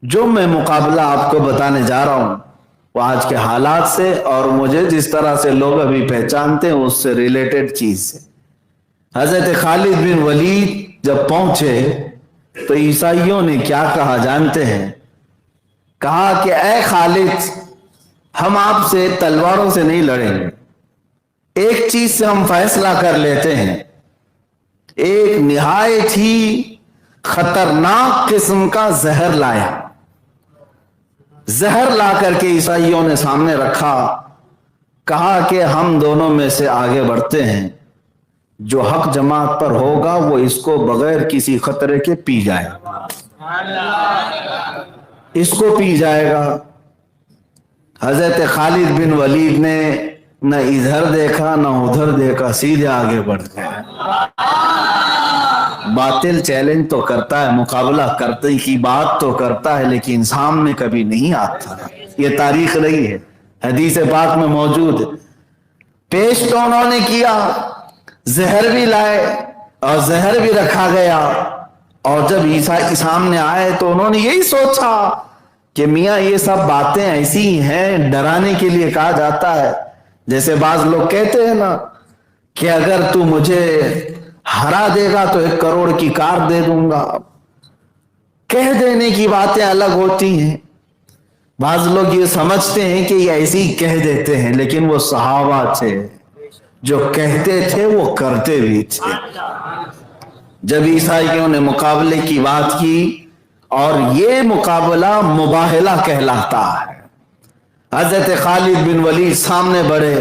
Speaker 1: جو میں مقابلہ آپ کو بتانے جا رہا ہوں وہ آج کے حالات سے اور مجھے جس طرح سے لوگ ابھی پہچانتے ہیں اس سے ریلیٹڈ چیز ہے۔ حضرت خالد بن ولید جب پہنچے تو عیسائیوں نے کیا کہا جانتے ہیں؟ کہا کہ اے خالد، ہم آپ سے تلواروں سے نہیں لڑیں گے، ایک چیز سے ہم فیصلہ کر لیتے ہیں۔ ایک نہایت ہی خطرناک قسم کا زہر لایا، زہر لا کر کے عیسائیوں نے سامنے رکھا، کہا کہ ہم دونوں میں سے آگے بڑھتے ہیں، جو حق جماعت پر ہوگا وہ اس کو بغیر کسی خطرے کے پی جائے گا، اس کو پی جائے گا۔ حضرت خالد بن ولید نے نہ ادھر دیکھا نہ ادھر دیکھا، سیدھے آگے بڑھ گئے۔ باطل چیلنج تو کرتا ہے، مقابلہ کرتے کی بات تو کرتا ہے، لیکن سامنے کبھی نہیں آتا، یہ تاریخ رہی ہے، حدیث پاک میں موجود ہے۔ پیش تو انہوں نے کیا، زہر بھی لائے اور زہر بھی رکھا گیا، اور جب عیسائی سامنے آئے تو انہوں نے یہی سوچا کہ میاں یہ سب باتیں ایسی ہیں، ڈرانے کے لیے کہا جاتا ہے، جیسے بعض لوگ کہتے ہیں نا کہ اگر تو مجھے ہرا دے گا تو 1 کروڑ کی کار دے دوں گا، کہہ دینے کی باتیں الگ ہوتی ہیں۔ بعض لوگ یہ سمجھتے ہیں کہ یہ ایسے ہی کہہ دیتے ہیں، لیکن وہ صحابہ تھے جو کہتے تھے وہ کرتے بھی تھے۔ جب عیسائیوں نے مقابلے کی بات کی، اور یہ مقابلہ مباہلہ کہلاتا ہے، حضرت خالد بن ولید سامنے بڑھے،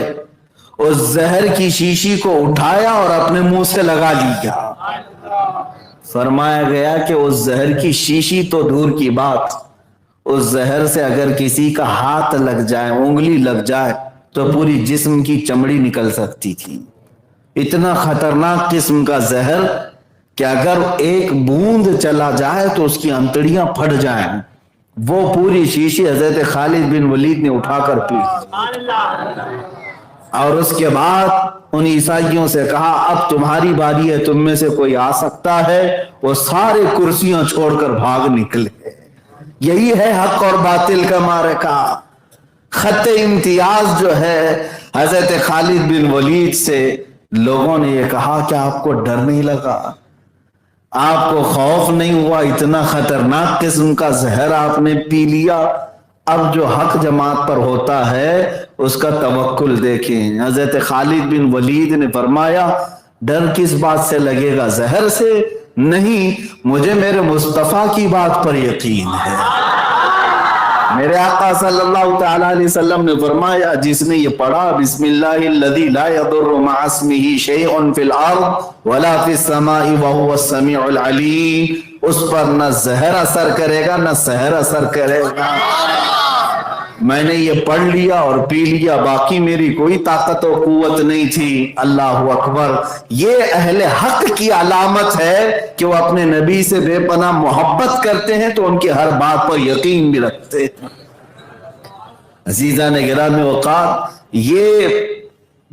Speaker 1: اس زہر کی شیشی کو اٹھایا اور اپنے منہ سے لگا لیا۔ فرمایا گیا کہ اس زہر کی شیشی تو دور کی بات، اس زہر سے اگر کسی کا ہاتھ لگ جائے، انگلی لگ جائے تو پوری جسم کی چمڑی نکل سکتی تھی۔ اتنا خطرناک قسم کا زہر کہ اگر ایک بوند چلا جائے تو اس کی انتڑیاں پھٹ جائیں۔ وہ پوری شیشی حضرت خالد بن ولید نے اٹھا کر پی، اور اس کے بعد ان عیسائیوں سے کہا اب تمہاری باری ہے، تم میں سے کوئی آ سکتا ہے؟ وہ سارے کرسیاں چھوڑ کر بھاگ نکلے۔ یہی ہے حق اور باطل کا معرکہ۔ خط امتیاز جو ہے حضرت خالد بن ولید سے، لوگوں نے یہ کہا کہ آپ کو ڈر نہیں لگا، آپ کو خوف نہیں ہوا؟ اتنا خطرناک قسم کا زہر آپ نے پی لیا۔ اب جو حق جماعت پر ہوتا ہے اس کا توکل دیکھیں۔ حضرت خالد بن ولید نے فرمایا ڈر کس بات سے لگے گا؟ زہر سے نہیں، مجھے میرے مصطفیٰ کی بات پر یقین ہے۔ میرے آقا صلی اللہ تعالی علیہ وسلم نے فرمایا جس نے یہ پڑھا بسم اللہ الذی لا یضر مع اسمہ شیء فی الارض ولا فی السماء وهو السمیع العلیم، اس پر نہ زہر اثر کرے گا نہ سحر اثر کرے گا۔ میں نے یہ پڑھ لیا اور پی لیا، باقی میری کوئی طاقت و قوت نہیں تھی۔ اللہ اکبر۔ یہ اہل حق کی علامت ہے کہ وہ اپنے نبی سے بے پناہ محبت کرتے ہیں تو ان کی ہر بات پر یقین بھی رکھتے ہیں۔ عزیزان گرامی وقار، یہ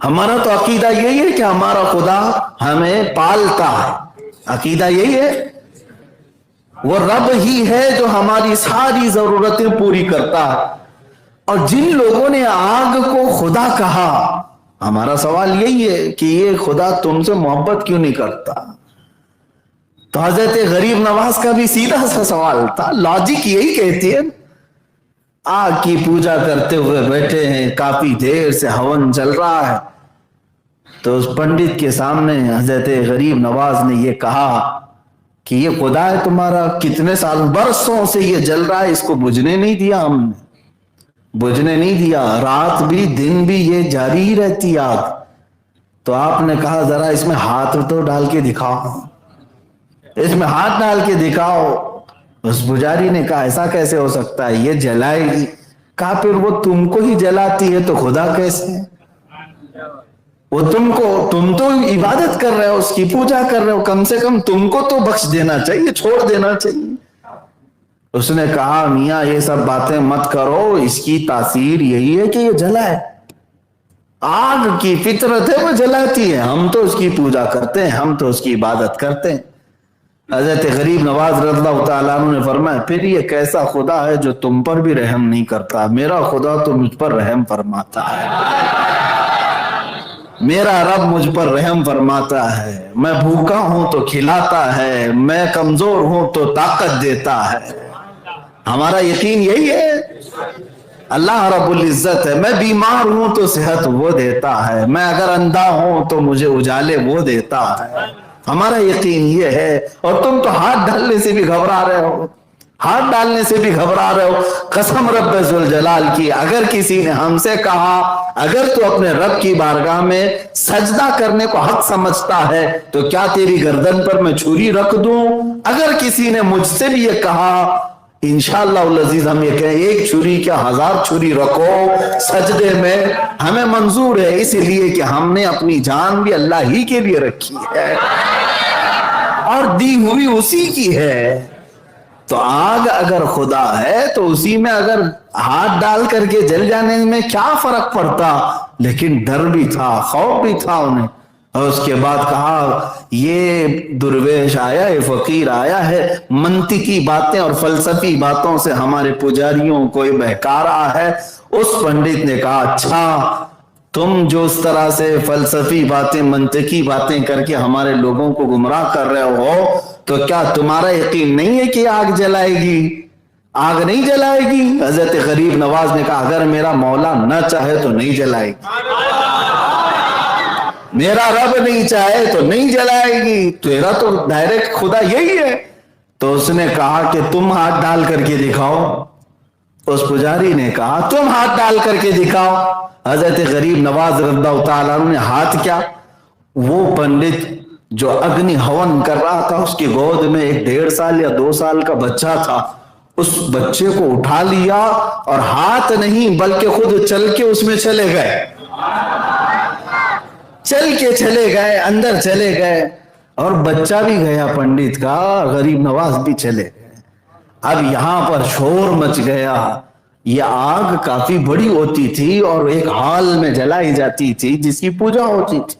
Speaker 1: ہمارا تو عقیدہ یہی ہے کہ ہمارا خدا ہمیں پالتا ہے، عقیدہ یہی ہے، وہ رب ہی ہے جو ہماری ساری ضرورتیں پوری کرتا ہے۔ اور جن لوگوں نے آگ کو خدا کہا، ہمارا سوال یہی ہے کہ یہ خدا تم سے محبت کیوں نہیں کرتا؟ تو حضرت غریب نواز کا بھی سیدھا سا سوال تھا، لاجک یہی کہتی ہے، آگ کی پوجا کرتے ہوئے بیٹھے ہیں، کافی دیر سے ہون چل رہا ہے، تو اس پنڈت کے سامنے حضرت غریب نواز نے یہ کہا کہ یہ خدا ہے تمہارا، کتنے سال برسوں سے یہ جل رہا ہے، اس کو بجھنے نہیں دیا، ہم نے بجھنے نہیں دیا، رات بھی دن بھی یہ جاری ہی رہتی آگ۔ تو آپ نے کہا ذرا اس میں ہاتھ تو ڈال کے دکھاؤ، اس میں ہاتھ ڈال کے دکھاؤ۔ اس پجاری نے کہا ایسا کیسے ہو سکتا ہے، یہ جلائے گی۔ کہا پھر وہ تم کو ہی جلاتی ہے تو خدا کیسے ہے؟ وہ تم تو عبادت کر رہے ہو، اس کی پوجا کر رہے ہو، کم سے کم تم کو تو بخش دینا چاہیے، چھوڑ دینا چاہیے۔ اس نے کہا میاں یہ سب باتیں مت کرو، اس کی تاثیر یہی ہے کہ یہ جلائے، آگ کی فطرت ہے وہ جلاتی ہے، ہم تو اس کی پوجا کرتے ہیں، ہم تو اس کی عبادت کرتے ہیں۔ حضرت غریب نواز رضی اللہ تعالیٰ عنہ نے فرمایا پھر یہ کیسا خدا ہے جو تم پر بھی رحم نہیں کرتا؟ میرا خدا تو مجھ پر رحم فرماتا ہے، میرا رب مجھ پر رحم فرماتا ہے، میں بھوکا ہوں تو کھلاتا ہے، میں کمزور ہوں تو طاقت دیتا ہے۔ ہمارا یقین یہی ہے، اللہ رب العزت ہے، میں بیمار ہوں تو صحت وہ دیتا ہے، میں اگر اندھا ہوں تو مجھے اجالے وہ دیتا ہے، ہمارا یقین یہ ہے۔ اور تم تو ہاتھ ڈالنے سے بھی گھبرا رہے ہو، ہاتھ ڈالنے سے بھی گھبرا رہے ہو۔ قسم رب ذوالجلال کی، اگر کسی نے ہم سے کہا اگر تو اپنے رب کی بارگاہ میں سجدہ کرنے کو حق سمجھتا ہے تو کیا تیری گردن پر میں چھری رکھ دوں؟ اگر کسی نے مجھ سے بھی یہ کہا انشاءاللہ العزیز ہم یہ کہیں ایک چھری کیا 1000 چھری رکھو سجدے میں، ہمیں منظور ہے، اس لیے کہ ہم نے اپنی جان بھی اللہ ہی کے لیے رکھی ہے اور دی ہوئی اسی کی ہے۔ تو آگ اگر خدا ہے تو اسی میں اگر ہاتھ ڈال کر کے جل جانے میں کیا فرق پڑتا؟ لیکن ڈر بھی تھا، خوف بھی تھا انہیں۔ اور اس کے بعد کہا یہ درویش آیا ہے، فقیر آیا ہے، منطقی باتیں اور فلسفی باتوں سے ہمارے پجاریوں کو بہکا رہا ہے۔ اس پنڈت نے کہا اچھا تم جو اس طرح سے فلسفی باتیں منطقی باتیں کر کے ہمارے لوگوں کو گمراہ کر رہے ہو تو کیا تمہارا یقین نہیں ہے کہ آگ جلائے گی؟ آگ نہیں جلائے گی؟ حضرت غریب نواز نے کہا اگر میرا مولا نہ چاہے تو نہیں جلائے گی، میرا رب نہیں چاہے تو نہیں جلائے گی، تیرا تو ڈائریکٹ خدا یہی ہے۔ تو اس نے کہا کہ تم ہاتھ ڈال کر کے دکھاؤ۔ اس پجاری نے کہا تم ہاتھ ڈال کر کے دکھاؤ۔ حضرت غریب نواز رضی اللہ تعالیٰ عنہ نے ہاتھ کیا، وہ پنڈت جو اگنی ہون کر رہا تھا اس کی گود میں ایک 1.5 سال یا 2 سال کا بچہ تھا، اس بچے کو اٹھا لیا اور ہاتھ نہیں بلکہ خود چل کے اس میں چلے گئے، چل کے چلے گئے، اندر چلے گئے، اور بچہ بھی گیا پنڈت کا، غریب نواز بھی چلے گئے۔ اب یہاں پر شور مچ گیا، یہ آگ کافی بڑی ہوتی تھی اور ایک ہال میں جلائی جاتی تھی جس کی پوجا ہوتی تھی،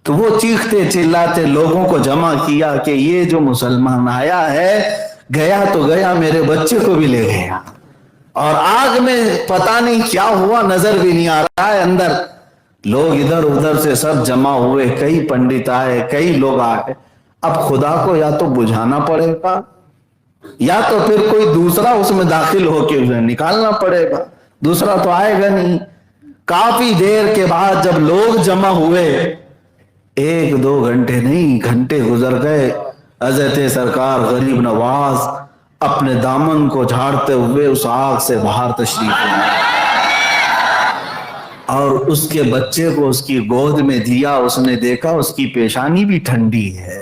Speaker 1: تو وہ چیختے چلاتے لوگوں کو جمع کیا کہ یہ جو مسلمان آیا ہے گیا تو گیا، میرے بچے کو بھی لے گیا، اور آگ میں پتہ نہیں کیا ہوا نظر بھی نہیں آ رہا ہے اندر۔ لوگ ادھر ادھر سے سب جمع ہوئے، کئی پنڈت آئے، کئی لوگ آئے۔ اب خدا کو یا تو بجھانا پڑے گا یا تو پھر کوئی دوسرا اس میں داخل ہو کے اسے نکالنا پڑے گا، دوسرا تو آئے گا نہیں۔ کافی دیر کے بعد جب لوگ جمع ہوئے، 1-2 گھنٹے نہیں گھنٹے گزر گئے، حضرت سرکار غریب نواز اپنے دامن کو جھاڑتے ہوئے اس آگ سے باہر تشریف لائے اور اس کے بچے کو اس کی گود میں دیا۔ اس نے دیکھا اس کی پیشانی بھی ٹھنڈی ہے،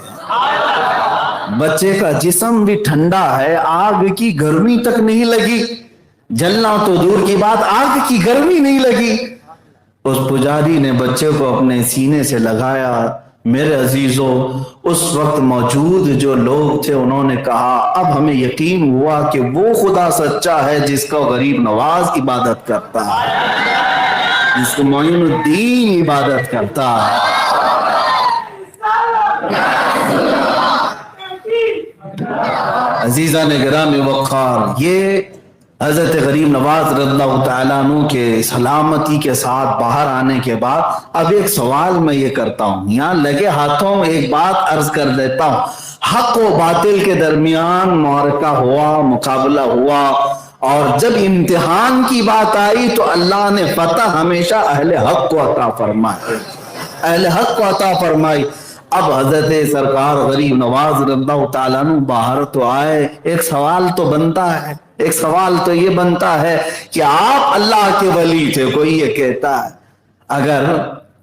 Speaker 1: بچے کا جسم بھی ٹھنڈا ہے، آگ کی گرمی تک نہیں لگی، جلنا تو دور کی بات آگ کی گرمی نہیں لگی۔ اس پجاری نے بچے کو اپنے سینے سے لگایا۔ میرے عزیزوں، اس وقت موجود جو لوگ تھے انہوں نے کہا اب ہمیں یقین ہوا کہ وہ خدا سچا ہے جس کا غریب نواز عبادت کرتا ہے۔ جس کو معین الدین عبادت کرتا ہے۔ عزیزان گرامی وقار، یہ حضرت غریب نواز رضی اللہ تعالیٰ عنہ کے سلامتی کے ساتھ باہر آنے کے بعد اب ایک سوال میں یہ کرتا ہوں، یہاں لگے ہاتھوں ایک بات عرض کر دیتا ہوں۔ حق و باطل کے درمیان معرکہ ہوا، مقابلہ ہوا، اور جب امتحان کی بات آئی تو اللہ نے فتح ہمیشہ اہل حق کو عطا فرمائی، اہل حق کو عطا فرمائی۔ اب حضرت سرکار غریب نواز رضی اللہ تعالیٰ عنہ باہر تو آئے، ایک سوال تو بنتا ہے، ایک سوال تو یہ بنتا ہے کہ آپ اللہ کے ولی تھے، کوئی یہ کہتا ہے، اگر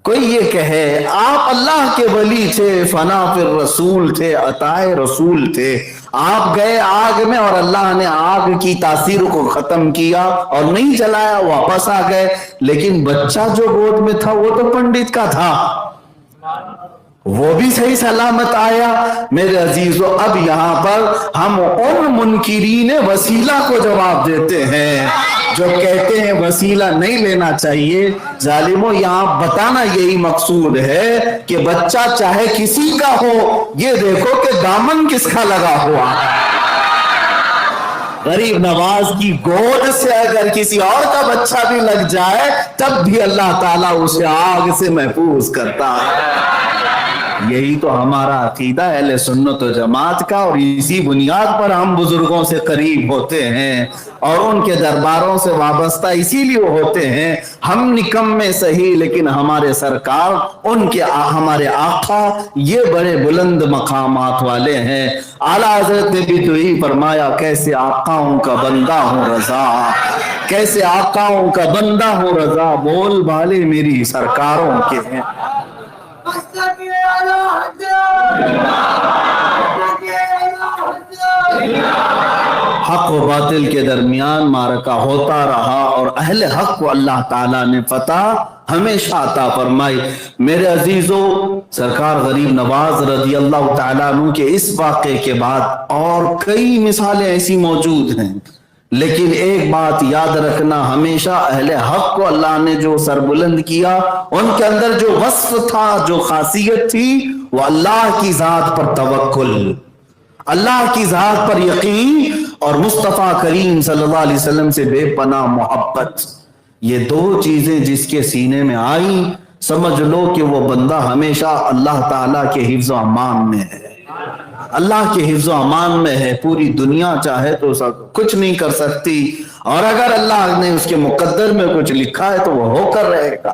Speaker 1: کوئی یہ کہے آپ اللہ کے ولی تھے، فنا پھر رسول تھے، عطائے رسول تھے، آپ گئے آگ میں اور اللہ نے آگ کی تاثیر کو ختم کیا اور نہیں جلایا، واپس آ گئے، لیکن بچہ جو گود میں تھا وہ تو پنڈت کا تھا، وہ بھی صحیح سلامت آیا۔ میرے عزیزو، اب یہاں پر ہم ان منکرین وسیلہ کو جواب دیتے ہیں جو کہتے ہیں وسیلہ نہیں لینا چاہیے۔ ظالموں، یہاں بتانا یہی مقصود ہے کہ بچہ چاہے کسی کا ہو، یہ دیکھو کہ دامن کس کا لگا ہوا ہے۔ غریب نواز کی گود سے اگر کسی اور کا بچہ بھی لگ جائے تب بھی اللہ تعالیٰ اسے آگ سے محفوظ کرتا ہے۔ یہی تو ہمارا عقیدہ اہل سنت و جماعت کا، اور اسی بنیاد پر ہم بزرگوں سے قریب ہوتے ہیں اور ان کے درباروں سے وابستہ اسی لیے ہوتے ہیں۔ ہم نکمے صحیح لیکن ہمارے سرکار، ان کے ہمارے آقا یہ بڑے بلند مقامات والے ہیں۔ اعلیٰ حضرت نے بھی تو ہی فرمایا، کیسے آقاؤں کا بندہ ہوں رضا، کیسے آقاؤں کا بندہ ہوں رضا، بول بالے میری سرکاروں کے ہیں۔ حق و باطل کے درمیان معرکہ ہوتا رہا اور اہل حق کو اللہ تعالیٰ نے فتح ہمیشہ عطا فرمائی۔ میرے عزیزو، سرکار غریب نواز رضی اللہ تعالیٰ عنہ کے اس واقعے کے بعد اور کئی مثالیں ایسی موجود ہیں، لیکن ایک بات یاد رکھنا، ہمیشہ اہل حق کو اللہ نے جو سربلند کیا، ان کے اندر جو وصف تھا، جو خاصیت تھی، وہ اللہ کی ذات پر توکل، اللہ کی ذات پر یقین اور مصطفیٰ کریم صلی اللہ علیہ وسلم سے بے پناہ محبت۔ یہ دو چیزیں جس کے سینے میں آئیں، سمجھ لو کہ وہ بندہ ہمیشہ اللہ تعالیٰ کے حفظ و امان میں ہے، اللہ کے حفظ و امان میں ہے۔ پوری دنیا چاہے تو کچھ نہیں کر سکتی، اور اگر اللہ نے اس کے مقدر میں کچھ لکھا ہے تو وہ ہو کر رہے گا۔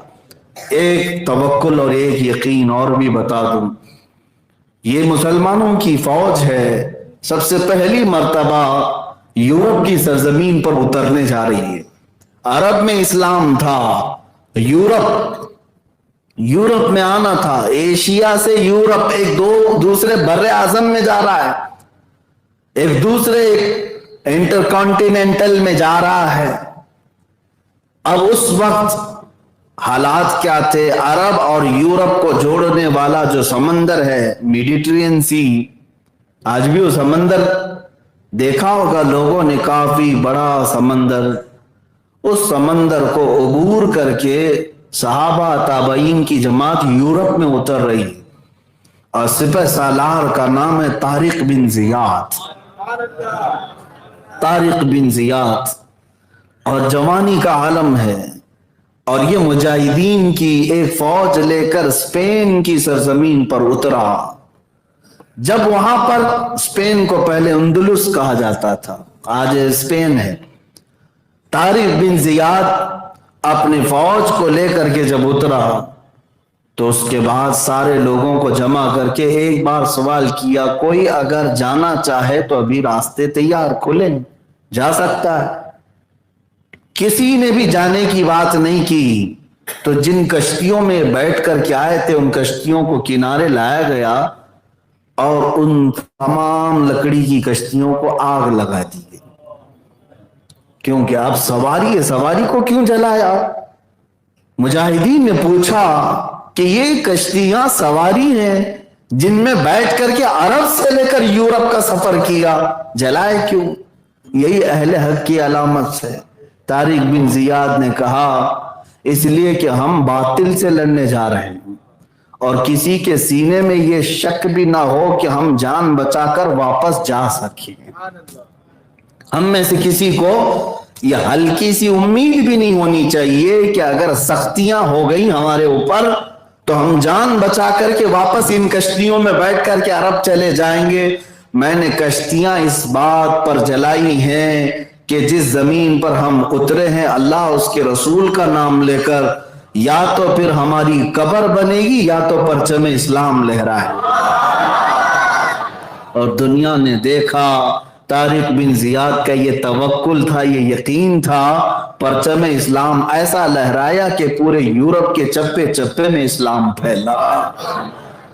Speaker 1: ایک توکل اور ایک یقین اور بھی بتا دوں، یہ مسلمانوں کی فوج ہے، سب سے پہلی مرتبہ یورپ کی سرزمین پر اترنے جا رہی ہے۔ عرب میں اسلام تھا، یورپ میں آنا تھا، ایشیا سے یورپ ایک دوسرے بر اعظم میں جا رہا ہے، ایک دوسرے انٹرکانٹیننٹل میں جا رہا ہے۔ اب اس وقت حالات کیا تھے؟ عرب اور یورپ کو جوڑنے والا جو سمندر ہے، میڈیٹرین سی، آج بھی وہ سمندر دیکھا ہوگا لوگوں نے، کافی بڑا سمندر، اس سمندر کو عبور کر کے صحابہ تابعین کی جماعت یورپ میں اتر رہی، اور سپہ سالار کا نام ہے طارق بن زیاد، طارق بن زیاد، اور جوانی کا عالم ہے، اور یہ مجاہدین کی ایک فوج لے کر اسپین کی سرزمین پر اترا۔ جب وہاں پر اسپین کو پہلے اندلس کہا جاتا تھا، آج اسپین ہے، طارق بن زیاد اپنی فوج کو لے کر کے جب اترا تو اس کے بعد سارے لوگوں کو جمع کر کے ایک بار سوال کیا، کوئی اگر جانا چاہے تو ابھی راستے تیار کھلیں، جا سکتا ہے۔ کسی نے بھی جانے کی بات نہیں کی، تو جن کشتیوں میں بیٹھ کر کے آئے تھے ان کشتیوں کو کنارے لایا گیا اور ان تمام لکڑی کی کشتیوں کو آگ لگا دی گئی، کیونکہ اب سواری ہے، سواری کو کیوں جلایا؟ مجاہدین نے پوچھا کہ یہ کشتیاں سواری ہیں جن میں بیٹھ کر کے عرب سے لے کر یورپ کا سفر کیا، جلائے کیوں؟ یہی اہل حق کی علامت ہے۔ طارق بن زیاد نے کہا، اس لیے کہ ہم باطل سے لڑنے جا رہے ہیں اور کسی کے سینے میں یہ شک بھی نہ ہو کہ ہم جان بچا کر واپس جا سکیں۔ ہم میں سے کسی کو یہ ہلکی سی امید بھی نہیں ہونی چاہیے کہ اگر سختیاں ہو گئی ہمارے اوپر تو ہم جان بچا کر کے واپس ان کشتیوں میں بیٹھ کر کے عرب چلے جائیں گے۔ میں نے کشتیاں اس بات پر جلائی ہیں کہ جس زمین پر ہم اترے ہیں اللہ اس کے رسول کا نام لے کر، یا تو پھر ہماری قبر بنے گی یا تو پرچم اسلام لہرائے۔ اور دنیا نے دیکھا طارق بن زیاد کا یہ توکل تھا، یہ یقین تھا، پرچم اسلام ایسا لہرایا کہ پورے یورپ کے چپے چپے میں اسلام پھیلا۔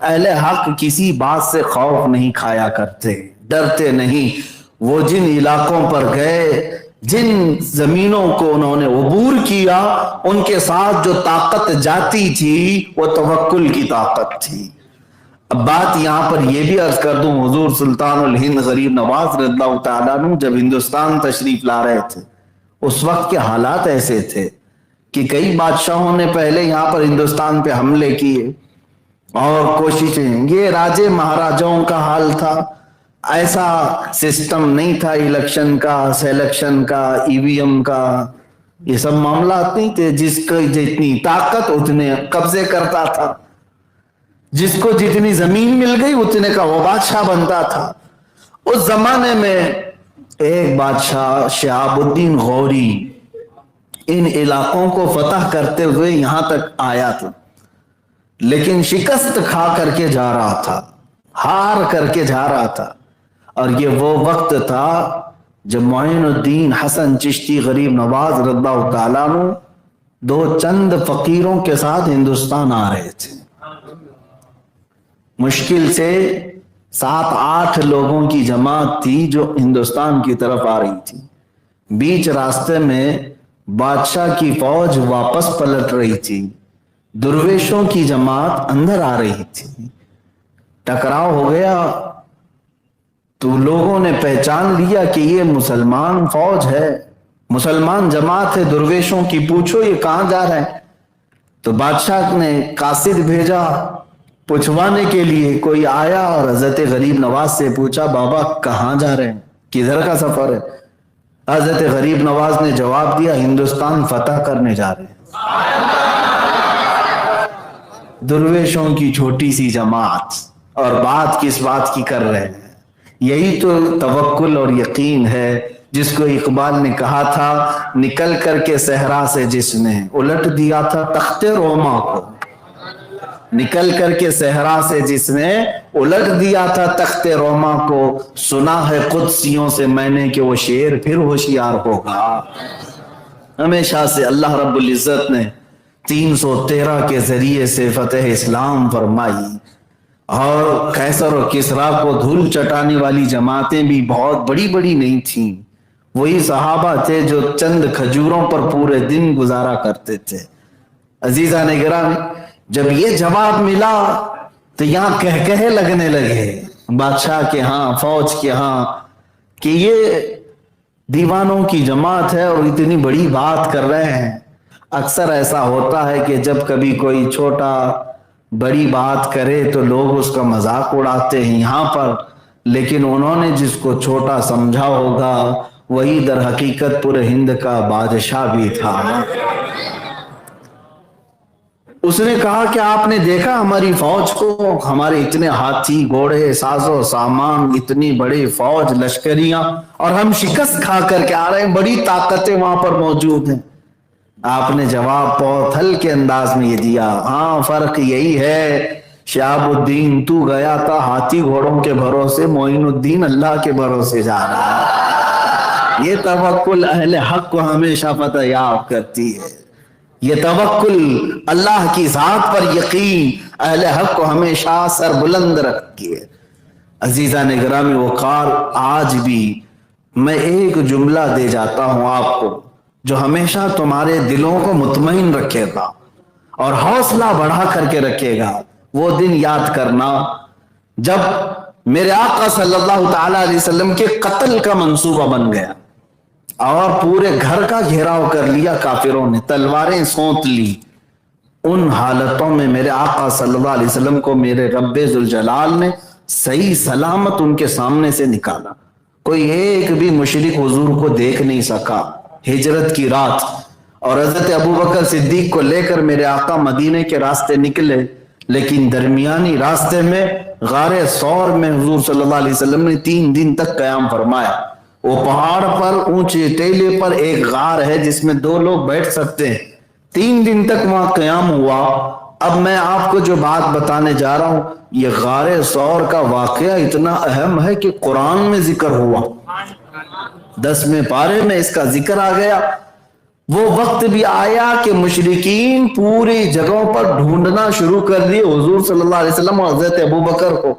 Speaker 1: اہل حق کسی بات سے خوف نہیں کھایا کرتے، ڈرتے نہیں۔ وہ جن علاقوں پر گئے، جن زمینوں کو انہوں نے عبور کیا، ان کے ساتھ جو طاقت جاتی تھی وہ توکل کی طاقت تھی۔ اب بات یہاں پر یہ بھی عرض کر دوں، حضور سلطان الہند غریب نواز رضی اللہ تعالیٰ عنہ جب ہندوستان تشریف لا رہے تھے، اس وقت کے حالات ایسے تھے کہ کئی بادشاہوں نے پہلے یہاں پر ہندوستان پہ حملے کیے اور کوششیں، یہ راجے مہاراجاؤں کا حال تھا، ایسا سسٹم نہیں تھا الیکشن کا، سیلیکشن کا، ای وی ایم کا، یہ سب معاملات نہیں تھے۔ جس کی جتنی طاقت اتنے قبضے کرتا تھا، جس کو جتنی زمین مل گئی اتنے کا وہ بادشاہ بنتا تھا۔ اس زمانے میں ایک بادشاہ شہاب الدین غوری ان علاقوں کو فتح کرتے ہوئے یہاں تک آیا تھا، لیکن شکست کھا کر کے جا رہا تھا، ہار کر کے جا رہا تھا۔ اور یہ وہ وقت تھا جب معین الدین حسن چشتی غریب نواز رضی اللہ تعالیٰ عنہ دو چند فقیروں کے ساتھ ہندوستان آ رہے تھے۔ مشکل سے 7-8 لوگوں کی جماعت تھی جو ہندوستان کی طرف آ رہی تھی۔ بیچ راستے میں بادشاہ کی فوج واپس پلٹ رہی تھی، درویشوں کی جماعت اندر آ رہی تھی، ٹکراؤ ہو گیا تو لوگوں نے پہچان لیا کہ یہ مسلمان فوج ہے، مسلمان جماعت ہے درویشوں کی، پوچھو یہ کہاں جا رہے ہیں؟ تو بادشاہ نے قاصد بھیجا پوچھوانے کے لیے، کوئی آیا اور حضرت غریب نواز سے پوچھا بابا کہاں جا رہے ہیں، کدھر کا سفر ہے؟ حضرت غریب نواز نے جواب دیا ہندوستان فتح کرنے جا رہے ہیں۔ درویشوں کی چھوٹی سی جماعت، اور بات کس بات کی کر رہے ہیں؟ یہی تو توکل اور یقین ہے جس کو اقبال نے کہا تھا، نکل کر کے صحرا سے جس نے الٹ دیا تھا تخت روما کو، نکل کر کے صحرا سے جس نے الٹ دیا تھا تخت روما کو، سنا ہے قدسیوں سے میں نے کہ وہ شیر پھر ہوشیار ہوگا۔ ہمیشہ سے اللہ رب العزت نے 313 کے ذریعے سے فتح اسلام فرمائی، اور قیصر و کسریٰ کو دھول چٹانے والی جماعتیں بھی بہت بڑی بڑی نہیں تھیں، وہی صحابہ تھے جو چند کھجوروں پر پورے دن گزارا کرتے تھے۔ عزیزان گرامی، جب یہ جواب ملا تو یہاں کہکہے لگنے لگے بادشاہ کے ہاں، فوج کے ہاں، کہ یہ دیوانوں کی جماعت ہے اور اتنی بڑی بات کر رہے ہیں۔ اکثر ایسا ہوتا ہے کہ جب کبھی کوئی چھوٹا بڑی بات کرے تو لوگ اس کا مذاق اڑاتے ہیں یہاں پر، لیکن انہوں نے جس کو چھوٹا سمجھا ہوگا وہی در حقیقت پورے ہند کا بادشاہ بھی تھا۔ اس نے کہا کہ آپ نے دیکھا ہماری فوج کو، ہمارے اتنے ہاتھی گھوڑے ساز و سامان، اتنی بڑی فوج لشکریاں، اور ہم شکست کھا کر کے آ رہے ہیں، بڑی طاقتیں وہاں پر موجود ہیں۔ آپ نے جواب بہت ہلکے انداز میں یہ دیا، ہاں فرق یہی ہے شہاب الدین تو گیا تھا ہاتھی گھوڑوں کے بھروسے، معین الدین اللہ کے بھروسے جا رہا ہے۔ یہ توکل اہل حق کو ہمیشہ فتح یاب کرتی ہے، یہ توکل اللہ کی ذات پر یقین اہل حق کو ہمیشہ سر بلند رکھتی ہے۔ عزیزان گرامی وقار، آج بھی میں ایک جملہ دے جاتا ہوں آپ کو جو ہمیشہ تمہارے دلوں کو مطمئن رکھے گا اور حوصلہ بڑھا کر کے رکھے گا۔ وہ دن یاد کرنا جب میرے آقا صلی اللہ تعالی علیہ وسلم کے قتل کا منصوبہ بن گیا، اور پورے گھر کا گھیراؤ کر لیا کافروں نے، تلواریں سونت لی۔ ان حالتوں میں میرے آقا صلی اللہ علیہ وسلم کو میرے رب ذوالجلال نے صحیح سلامت ان کے سامنے سے نکالا۔ کوئی ایک بھی مشرک حضور کو دیکھ نہیں سکا۔ ہجرت کی رات، اور حضرت ابوبکر صدیق کو لے کر میرے آقا مدینے کے راستے نکلے، لیکن درمیانی راستے میں غار ثور میں حضور صلی اللہ علیہ وسلم نے 3 دن تک قیام فرمایا۔ وہ پہاڑ پر اونچے ٹیلے پر ایک غار ہے جس میں 2 لوگ بیٹھ سکتے ہیں۔ 3 دن تک وہاں قیام ہوا۔ اب میں آپ کو جو بات بتانے جا رہا ہوں، یہ غار ثور کا واقعہ اتنا اہم ہے کہ قرآن میں ذکر ہوا، 10ویں پارے میں اس کا ذکر آ گیا۔ وہ وقت بھی آیا کہ مشرکین پوری جگہوں پر ڈھونڈنا شروع کر دیے حضور صلی اللہ علیہ وسلم اور حضرت ابوبکر کو۔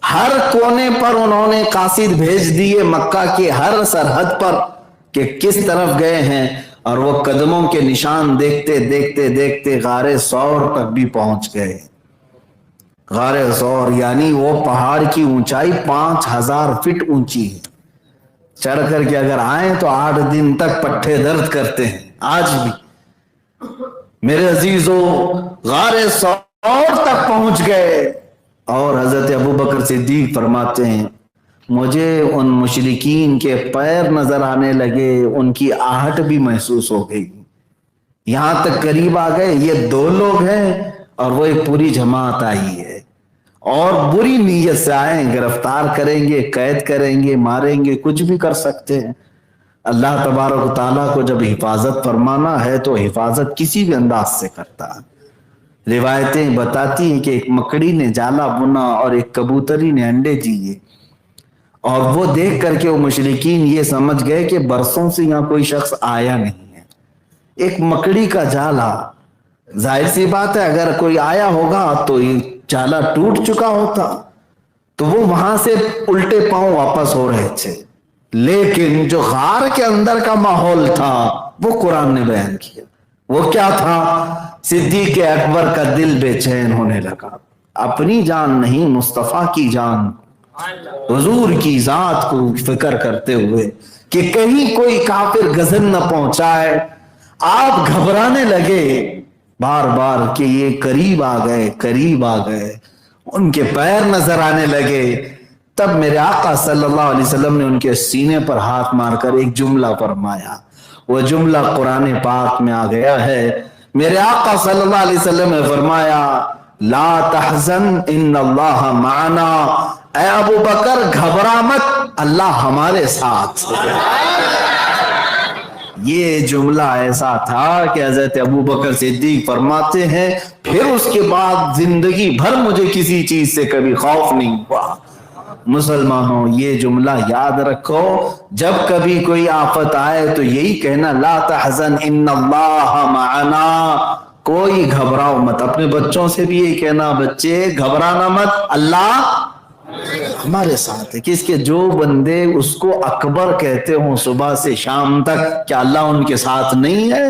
Speaker 1: ہر کونے پر انہوں نے قاصد بھیج دیے مکہ کے ہر سرحد پر کہ کس طرف گئے ہیں، اور وہ قدموں کے نشان دیکھتے دیکھتے دیکھتے غار ثور تک بھی پہنچ گئے۔ غار ثور یعنی وہ پہاڑ کی اونچائی 5000 فٹ اونچی ہے۔ چڑھ کر کے اگر آئیں تو 8 دن تک پٹھے درد کرتے ہیں آج بھی۔ میرے عزیزو، غار ثور تک پہنچ گئے، اور حضرت ابوبکر صدیق فرماتے ہیں مجھے ان مشرکین کے پیر نظر آنے لگے، ان کی آہٹ بھی محسوس ہو گئی۔ یہاں تک قریب آ گئے، یہ 2 لوگ ہیں اور وہ ایک پوری جماعت آئی ہے، اور بری نیت سے آئے، گرفتار کریں گے، قید کریں گے، ماریں گے، کچھ بھی کر سکتے ہیں۔ اللہ تبارک و تعالیٰ کو جب حفاظت فرمانا ہے تو حفاظت کسی بھی انداز سے کرتا ہے۔ روایتیں بتاتی ہیں کہ ایک مکڑی نے جالا بنا اور ایک کبوتری نے انڈے دیے، اور وہ دیکھ کر کے وہ مشرکین یہ سمجھ گئے کہ برسوں سے یہاں کوئی شخص آیا نہیں ہے۔ ایک مکڑی کا جالا، ظاہر سی بات ہے اگر کوئی آیا ہوگا تو یہ جالا ٹوٹ چکا ہوتا، تو وہ وہاں سے الٹے پاؤں واپس ہو رہے تھے۔ لیکن جو غار کے اندر کا ماحول تھا وہ قرآن نے بیان کیا۔ وہ کیا تھا؟ صدیق اکبر کا دل بے چین ہونے لگا، اپنی جان نہیں مصطفیٰ کی جان، حضور کی ذات کو فکر کرتے ہوئے کہ کہیں کوئی کافر غزن نہ پہنچائے۔ آپ گھبرانے لگے بار بار کہ یہ قریب آ گئے، قریب آ گئے، ان کے پیر نظر آنے لگے۔ تب میرے آقا صلی اللہ علیہ وسلم نے ان کے سینے پر ہاتھ مار کر ایک جملہ فرمایا، وہ جملہ قرآن پاک میں آ گیا ہے۔ میرے آقا صلی اللہ علیہ وسلم نے فرمایا لا تحزن ان اللہ معنا، اے ابو بکر گھبرا مت، اللہ ہمارے ساتھ۔ یہ جملہ ایسا تھا کہ حضرت ابو بکر صدیق فرماتے ہیں پھر اس کے بعد زندگی بھر مجھے کسی چیز سے کبھی خوف نہیں ہوا۔ مسلمانوں، یہ جملہ یاد رکھو، جب کبھی کوئی آفت آئے تو یہی کہنا لا تحزن ان اللہ معنا، کوئی گھبراؤ مت۔ اپنے بچوں سے بھی یہی کہنا بچے گھبرانا مت، اللہ ہمارے ساتھ ہے۔ کس کے جو بندے اس کو اکبر کہتے ہوں صبح سے شام تک، کیا اللہ ان کے ساتھ نہیں ہے؟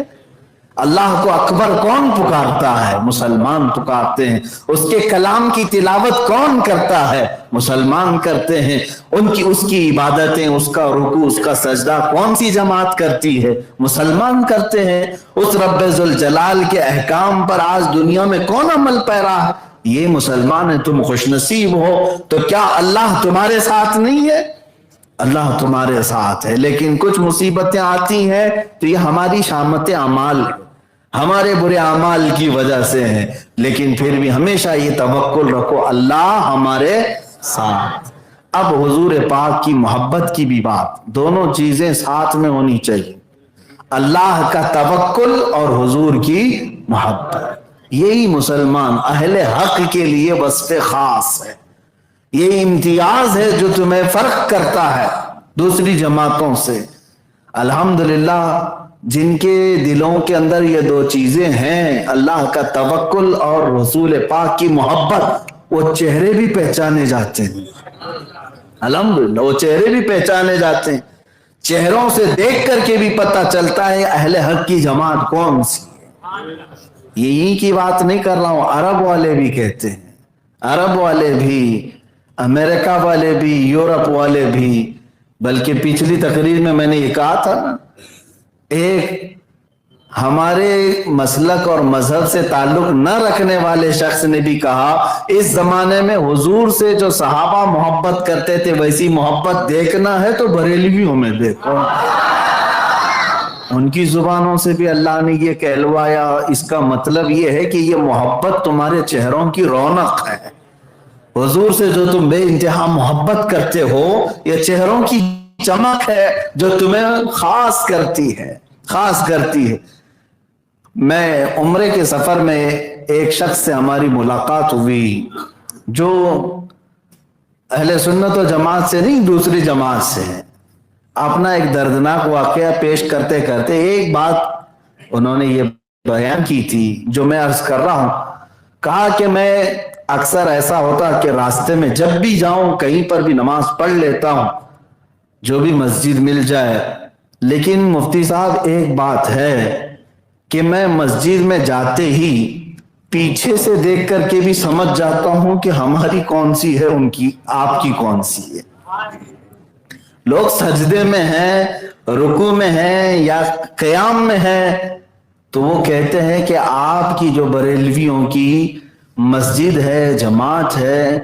Speaker 1: اللہ کو اکبر کون پکارتا ہے؟ مسلمان پکارتے ہیں۔ اس کے کلام کی تلاوت کون کرتا ہے؟ مسلمان کرتے ہیں۔ اس کی عبادتیں، اس کا رکوع، اس کا سجدہ کون سی جماعت کرتی ہے؟ مسلمان کرتے ہیں۔ اس رب ذوالجلال کے احکام پر آج دنیا میں کون عمل پیرا ہے؟ یہ مسلمان ہے۔ تم خوش نصیب ہو۔ تو کیا اللہ تمہارے ساتھ نہیں ہے؟ اللہ تمہارے ساتھ ہے، لیکن کچھ مصیبتیں آتی ہیں تو یہ ہماری شامت اعمال، ہمارے برے اعمال کی وجہ سے ہیں، لیکن پھر بھی ہمیشہ یہ توکل رکھو اللہ ہمارے ساتھ۔ اب حضور پاک کی محبت کی بھی بات، دونوں چیزیں ساتھ میں ہونی چاہیے، اللہ کا توکل اور حضور کی محبت۔ یہی مسلمان اہل حق کے لیے وصف خاص ہے، یہ امتیاز ہے جو تمہیں فرق کرتا ہے دوسری جماعتوں سے۔ الحمدللہ جن کے دلوں کے اندر یہ 2 چیزیں ہیں، اللہ کا توکل اور رسول پاک کی محبت، وہ چہرے بھی پہچانے جاتے ہیں۔ الحمدللہ وہ چہرے بھی پہچانے جاتے ہیں، چہروں سے دیکھ کر کے بھی پتہ چلتا ہے اہل حق کی جماعت کون سی ہے۔ یہی کی بات نہیں کر رہا ہوں، عرب والے بھی کہتے ہیں، عرب والے بھی، امریکہ والے بھی، یورپ والے بھی، بلکہ پچھلی تقریر میں نے یہ کہا تھا نا، ایک ہمارے مسلک اور مذہب سے تعلق نہ رکھنے والے شخص نے بھی کہا اس زمانے میں حضور سے جو صحابہ محبت کرتے تھے ویسی محبت دیکھنا ہے تو بریلویوں میں دیکھو۔ ان کی زبانوں سے بھی اللہ نے یہ کہلوایا، اس کا مطلب یہ ہے کہ یہ محبت تمہارے چہروں کی رونق ہے۔ حضور سے جو تم بے انتہا محبت کرتے ہو یہ چہروں کی چمک ہے جو تمہیں خاص کرتی ہے، خاص کرتی ہے۔ میں عمرے کے سفر میں ایک شخص سے ہماری ملاقات ہوئی جو اہل سنت و جماعت سے نہیں دوسری جماعت سے ہے۔ اپنا ایک دردناک واقعہ پیش کرتے کرتے ایک بات انہوں نے یہ بیان کی تھی جو میں عرض کر رہا ہوں۔ کہا کہ میں اکثر ایسا ہوتا کہ راستے میں جب بھی جاؤں کہیں پر بھی نماز پڑھ لیتا ہوں جو بھی مسجد مل جائے، لیکن مفتی صاحب ایک بات ہے کہ میں مسجد میں جاتے ہی پیچھے سے دیکھ کر کے بھی سمجھ جاتا ہوں کہ ہماری کون سی ہے، ان کی آپ کی کون سی ہے۔ لوگ سجدے میں ہیں، رکوع میں ہیں یا قیام میں ہیں تو وہ کہتے ہیں کہ آپ کی جو بریلویوں کی مسجد ہے، جماعت ہے،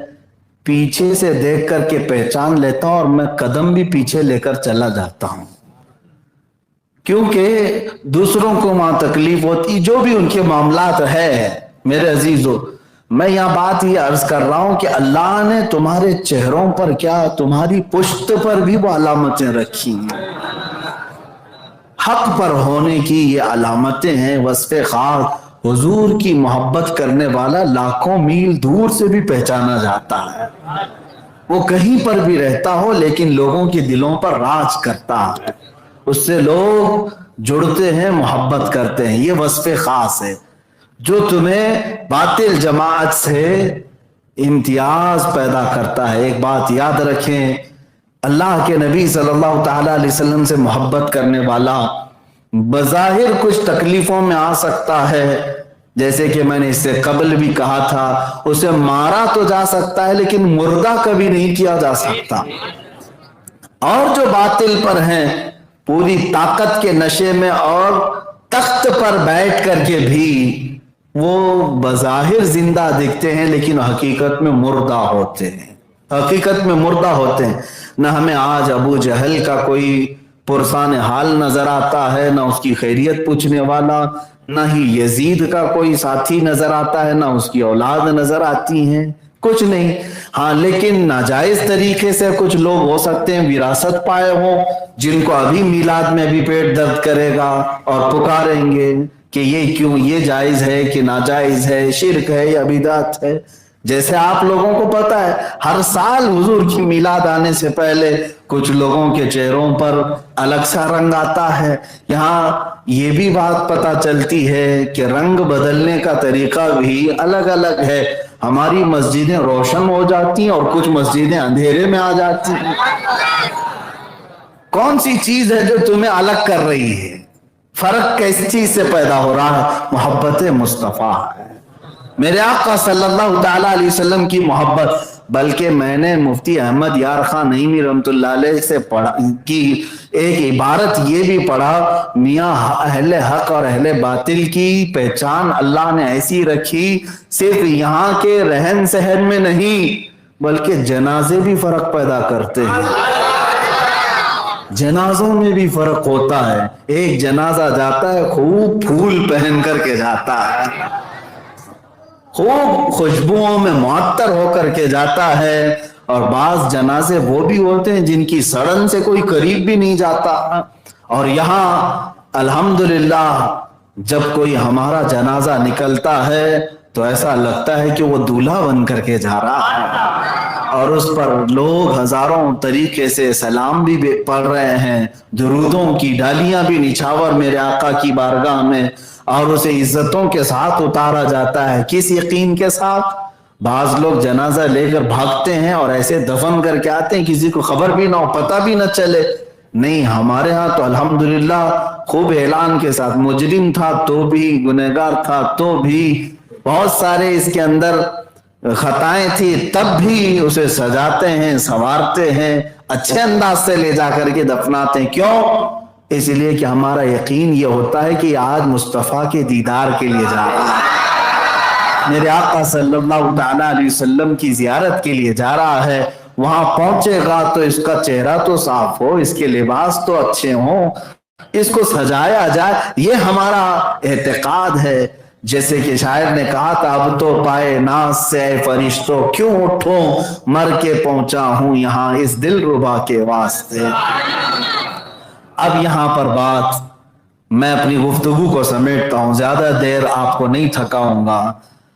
Speaker 1: پیچھے سے دیکھ کر کے پہچان لیتا ہوں اور میں قدم بھی پیچھے لے کر چلا جاتا ہوں، کیونکہ دوسروں کو وہاں تکلیف ہوتی جو بھی ان کے معاملات ہے۔ میرے عزیزو، میں یہاں بات یہ عرض کر رہا ہوں کہ اللہ نے تمہارے چہروں پر کیا تمہاری پشت پر بھی وہ علامتیں رکھی ہیں، حق پر ہونے کی یہ علامتیں ہیں، وصف خاص۔ حضور کی محبت کرنے والا لاکھوں میل دور سے بھی پہچانا جاتا ہے، وہ کہیں پر بھی رہتا ہو لیکن لوگوں کے دلوں پر راج کرتا ہے، اس سے لوگ جڑتے ہیں، محبت کرتے ہیں۔ یہ وصف خاص ہے جو تمہیں باطل جماعت سے امتیاز پیدا کرتا ہے۔ ایک بات یاد رکھیں، اللہ کے نبی صلی اللہ تعالی علیہ وسلم سے محبت کرنے والا بظاہر کچھ تکلیفوں میں آ سکتا ہے، جیسے کہ میں نے اس سے قبل بھی کہا تھا، اسے مارا تو جا سکتا ہے لیکن مردہ کبھی نہیں کیا جا سکتا۔ اور جو باطل پر ہیں پوری طاقت کے نشے میں اور تخت پر بیٹھ کر کے بھی وہ بظاہر زندہ دکھتے ہیں لیکن حقیقت میں مردہ ہوتے ہیں، حقیقت میں مردہ ہوتے ہیں۔ نہ ہمیں آج ابو جہل کا کوئی پرسان حال نظر آتا ہے، نہ اس کی خیریت پوچھنے والا، نہ ہی یزید کا کوئی ساتھی نظر آتا ہے، نہ اس کی اولاد نظر آتی ہیں، کچھ نہیں۔ ہاں لیکن ناجائز طریقے سے کچھ لوگ ہو سکتے ہیں وراثت پائے ہوں جن کو ابھی میلاد میں بھی پیٹ درد کرے گا اور پکاریں گے کہ یہ کیوں، یہ جائز ہے کہ ناجائز ہے، شرک ہے یا بدعت ہے۔ جیسے آپ لوگوں کو پتہ ہے ہر سال حضور کی میلاد آنے سے پہلے کچھ لوگوں کے چہروں پر الگ سا رنگ آتا ہے۔ یہاں یہ بھی بات پتہ چلتی ہے کہ رنگ بدلنے کا طریقہ بھی الگ الگ ہے۔ ہماری مسجدیں روشن ہو جاتی ہیں اور کچھ مسجدیں اندھیرے میں آ جاتی ہیں۔ کون سی چیز ہے جو تمہیں الگ کر رہی ہے؟ فرق کیسی چیز سے پیدا ہو رہا ہے؟ محبت مصطفیٰ ہے، میرے آقا صلی اللہ تعالی علیہ وسلم کی محبت۔ بلکہ میں نے مفتی احمد یار خان نعیمی رحمۃ اللہ علیہ سے پڑھا کی ایک عبارت یہ بھی پڑھا، میاں اہل حق اور اہل باطل کی پہچان اللہ نے ایسی رکھی، صرف یہاں کے رہن سہن میں نہیں بلکہ جنازے بھی فرق پیدا کرتے ہیں، جنازوں میں بھی فرق ہوتا ہے۔ ایک جنازہ جاتا ہے خوب پھول پہن کر کے جاتا ہے، خوب خوشبوؤں میں معطر ہو کر کے جاتا ہے، اور بعض جنازے وہ بھی ہوتے ہیں جن کی سڑن سے کوئی قریب بھی نہیں جاتا۔ اور یہاں الحمدللہ جب کوئی ہمارا جنازہ نکلتا ہے تو ایسا لگتا ہے کہ وہ دولہا بن کر کے جا رہا ہے، اور اس پر لوگ ہزاروں طریقے سے سلام بھی پڑھ رہے ہیں، درودوں کی ڈالیاں بھی نچھاور میرے آقا کی بارگاہ میں، اور اسے عزتوں کے ساتھ اتارا جاتا ہے۔ کس یقین کے ساتھ؟ بعض لوگ جنازہ لے کر بھاگتے ہیں اور ایسے دفن کر کے آتے ہیں کسی کو خبر بھی نہ ہو، پتہ بھی نہ چلے۔ نہیں، ہمارے ہاں تو الحمدللہ خوب اعلان کے ساتھ، مجرم تھا تو بھی، گنہگار تھا تو بھی، بہت سارے اس کے اندر خطائیں تھی تب بھی اسے سجاتے ہیں، سنوارتے ہیں، اچھے انداز سے لے جا کر کے دفناتے ہیں۔ کیوں؟ اس لیے کہ ہمارا یقین یہ ہوتا ہے کہ آج مصطفیٰ کے دیدار کے لیے جا رہا ہے، میرے آقا صلی اللہ تعالیٰ علیہ وسلم کی زیارت کے لیے جا رہا ہے۔ وہاں پہنچے گا تو اس کا چہرہ تو صاف ہو، اس کے لباس تو اچھے ہوں، اس کو سجایا جائے، یہ ہمارا اعتقاد ہے۔ جیسے کہ شاعر نے کہا تھا، اب تو پائے ناز سے اے فرشتوں کیوں اٹھوں، مر کے پہنچا ہوں یہاں اس دل ربا کے واسطے۔ اب یہاں پر بات میں اپنی گفتگو کو سمیٹتا ہوں، زیادہ دیر آپ کو نہیں تھکاؤں گا۔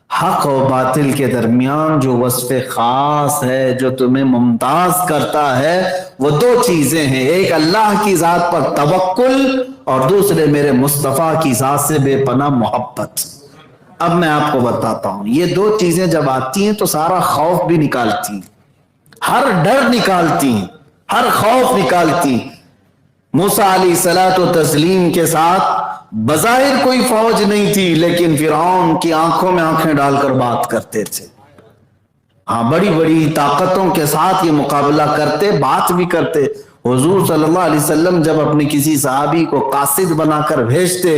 Speaker 1: حق و باطل کے درمیان جو وصف خاص ہے، جو تمہیں ممتاز کرتا ہے، وہ دو چیزیں ہیں، ایک اللہ کی ذات پر توکل اور دوسرے میرے مصطفیٰ کی ذات سے بے پناہ محبت۔ اب میں آپ کو بتاتا ہوں، یہ دو چیزیں جب آتی ہیں تو سارا خوف بھی نکالتی ہیں، ہر ڈر نکالتی ہیں، ہر خوف نکالتی ہیں۔ موسیٰ علیہ الصلوۃ والتسلیم کے ساتھ بظاہر کوئی فوج نہیں تھی، لیکن فرعون کی آنکھوں میں آنکھیں ڈال کر بات کرتے تھے۔ ہاں، بڑی بڑی طاقتوں کے ساتھ یہ مقابلہ کرتے، بات بھی کرتے۔ حضور صلی اللہ علیہ وسلم جب اپنے کسی صحابی کو قاصد بنا کر بھیجتے،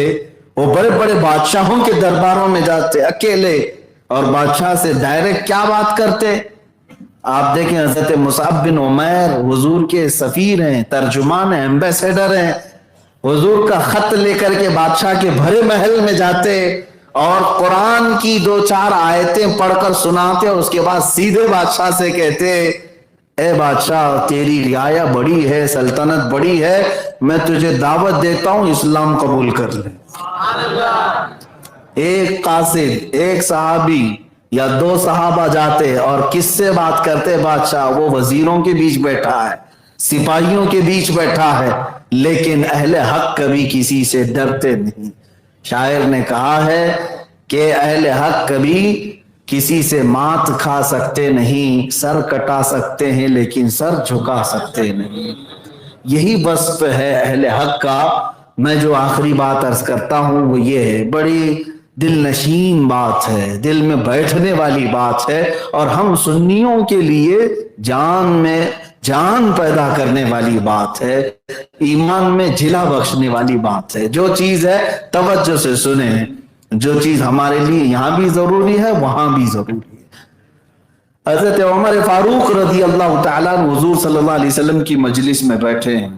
Speaker 1: وہ بڑے بڑے بادشاہوں کے درباروں میں جاتے اکیلے، اور بادشاہ سے ڈائریکٹ کیا بات کرتے؟ آپ دیکھیں، حضرت مصعب بن عمیر حضور کے سفیر ہیں، ترجمان ہیں، ایمبیسیڈر ہیں، حضور کا خط لے کر کے بادشاہ کے بھرے محل میں جاتے اور قرآن کی 2-4 آیتیں پڑھ کر سناتے، اور اس کے بعد سیدھے بادشاہ سے کہتے، اے بادشاہ تیری رعایا بڑی ہے، سلطنت بڑی ہے، میں تجھے دعوت دیتا ہوں اسلام قبول کر لے۔ ایک قاصد، ایک صحابی یا 2 صحابہ جاتے اور کس سے بات کرتے؟ بادشاہ وہ وزیروں کے بیچ بیٹھا ہے، سپاہیوں کے بیچ بیٹھا ہے، لیکن اہل حق کبھی کسی سے ڈرتے نہیں۔ شاعر نے کہا ہے کہ اہل حق کبھی کسی سے مات کھا سکتے نہیں، سر کٹا سکتے ہیں لیکن سر جھکا سکتے نہیں۔ یہی وصف ہے اہل حق کا۔ میں جو آخری بات عرض کرتا ہوں وہ یہ ہے، بڑی دل نشین بات ہے، دل میں بیٹھنے والی بات ہے، اور ہم سنیوں کے لیے جان میں جان پیدا کرنے والی بات ہے، ایمان میں جلا بخشنے والی بات ہے۔ جو چیز ہے توجہ سے سنیں، جو چیز ہمارے لیے یہاں بھی ضروری ہے وہاں بھی ضروری ہے۔ حضرت عمر فاروق رضی اللہ تعالیٰ حضور صلی اللہ علیہ وسلم کی مجلس میں بیٹھے ہیں،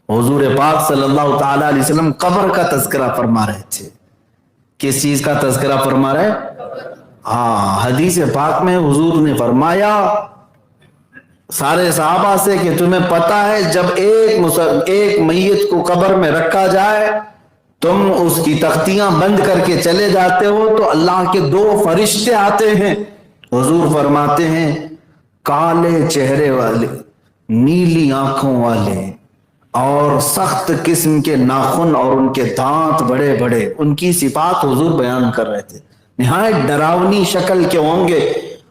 Speaker 1: حضور پاک صلی اللہ تعالیٰ علیہ وسلم قبر کا تذکرہ فرما رہے تھے۔ کس چیز کا تذکرہ فرما رہے؟ ہاں، حدیث پاک میں حضور نے فرمایا سارے صحابہ سے کہ تمہیں پتا ہے جب ایک میت کو قبر میں رکھا جائے، تم اس کی تختیاں بند کر کے چلے جاتے ہو تو اللہ کے 2 فرشتے آتے ہیں۔ حضور فرماتے ہیں کالے چہرے والے، نیلی آنکھوں والے، اور سخت قسم کے ناخن اور ان کے دانت بڑے بڑے، ان کی صفات حضور بیان کر رہے تھے، نہایت ڈراونی شکل کے ہوں گے،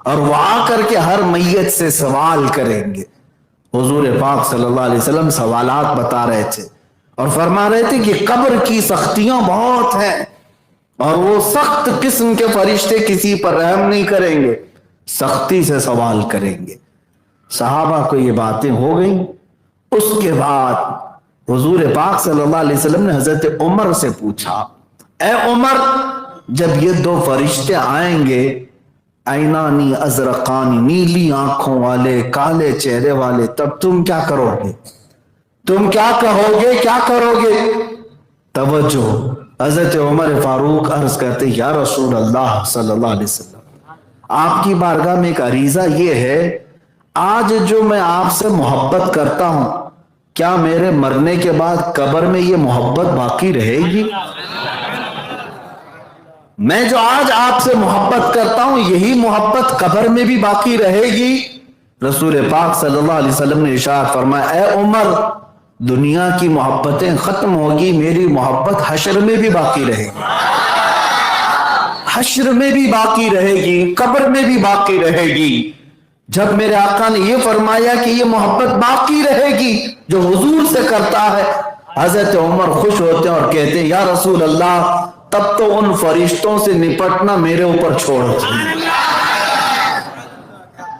Speaker 1: اور وہ آ کر کے ہر میت سے سوال کریں گے۔ حضور پاک صلی اللہ علیہ وسلم سوالات بتا رہے تھے اور فرما رہے تھے کہ قبر کی سختیاں بہت ہیں، اور وہ سخت قسم کے فرشتے کسی پر رحم نہیں کریں گے، سختی سے سوال کریں گے۔ صحابہ کو یہ باتیں ہو گئیں۔ اس کے بعد حضور پاک صلی اللہ علیہ وسلم نے حضرت عمر سے پوچھا، اے عمر، جب یہ 2 فرشتے آئیں گے، عینانی ازرقانی، نیلی آنکھوں والے، کالے چہرے والے، تب تم کیا کرو گے؟ تم کیا کہو گے؟ کیا کرو گے؟ توجہ، حضرت عمر فاروق عرض کرتے، یا رسول اللہ صلی اللہ علیہ وسلم، آپ کی بارگاہ میں ایک عریضہ یہ ہے، آج جو میں آپ سے محبت کرتا ہوں، کیا میرے مرنے کے بعد قبر میں یہ محبت باقی رہے گی؟ میں جو آج آپ سے محبت کرتا ہوں، یہی محبت قبر میں بھی باقی رہے گی؟ رسول پاک صلی اللہ علیہ وسلم نے ارشاد فرمایا، اے عمر، دنیا کی محبتیں ختم ہوگی، میری محبت حشر میں بھی باقی رہے گی، حشر میں بھی باقی رہے گی، قبر میں بھی باقی رہے گی۔ جب میرے آقا نے یہ فرمایا کہ یہ محبت باقی رہے گی جو حضور سے کرتا ہے، حضرت عمر خوش ہوتے اور کہتے، یا رسول اللہ، تب تو ان فرشتوں سے نپٹنا میرے اوپر چھوڑ دیجیے،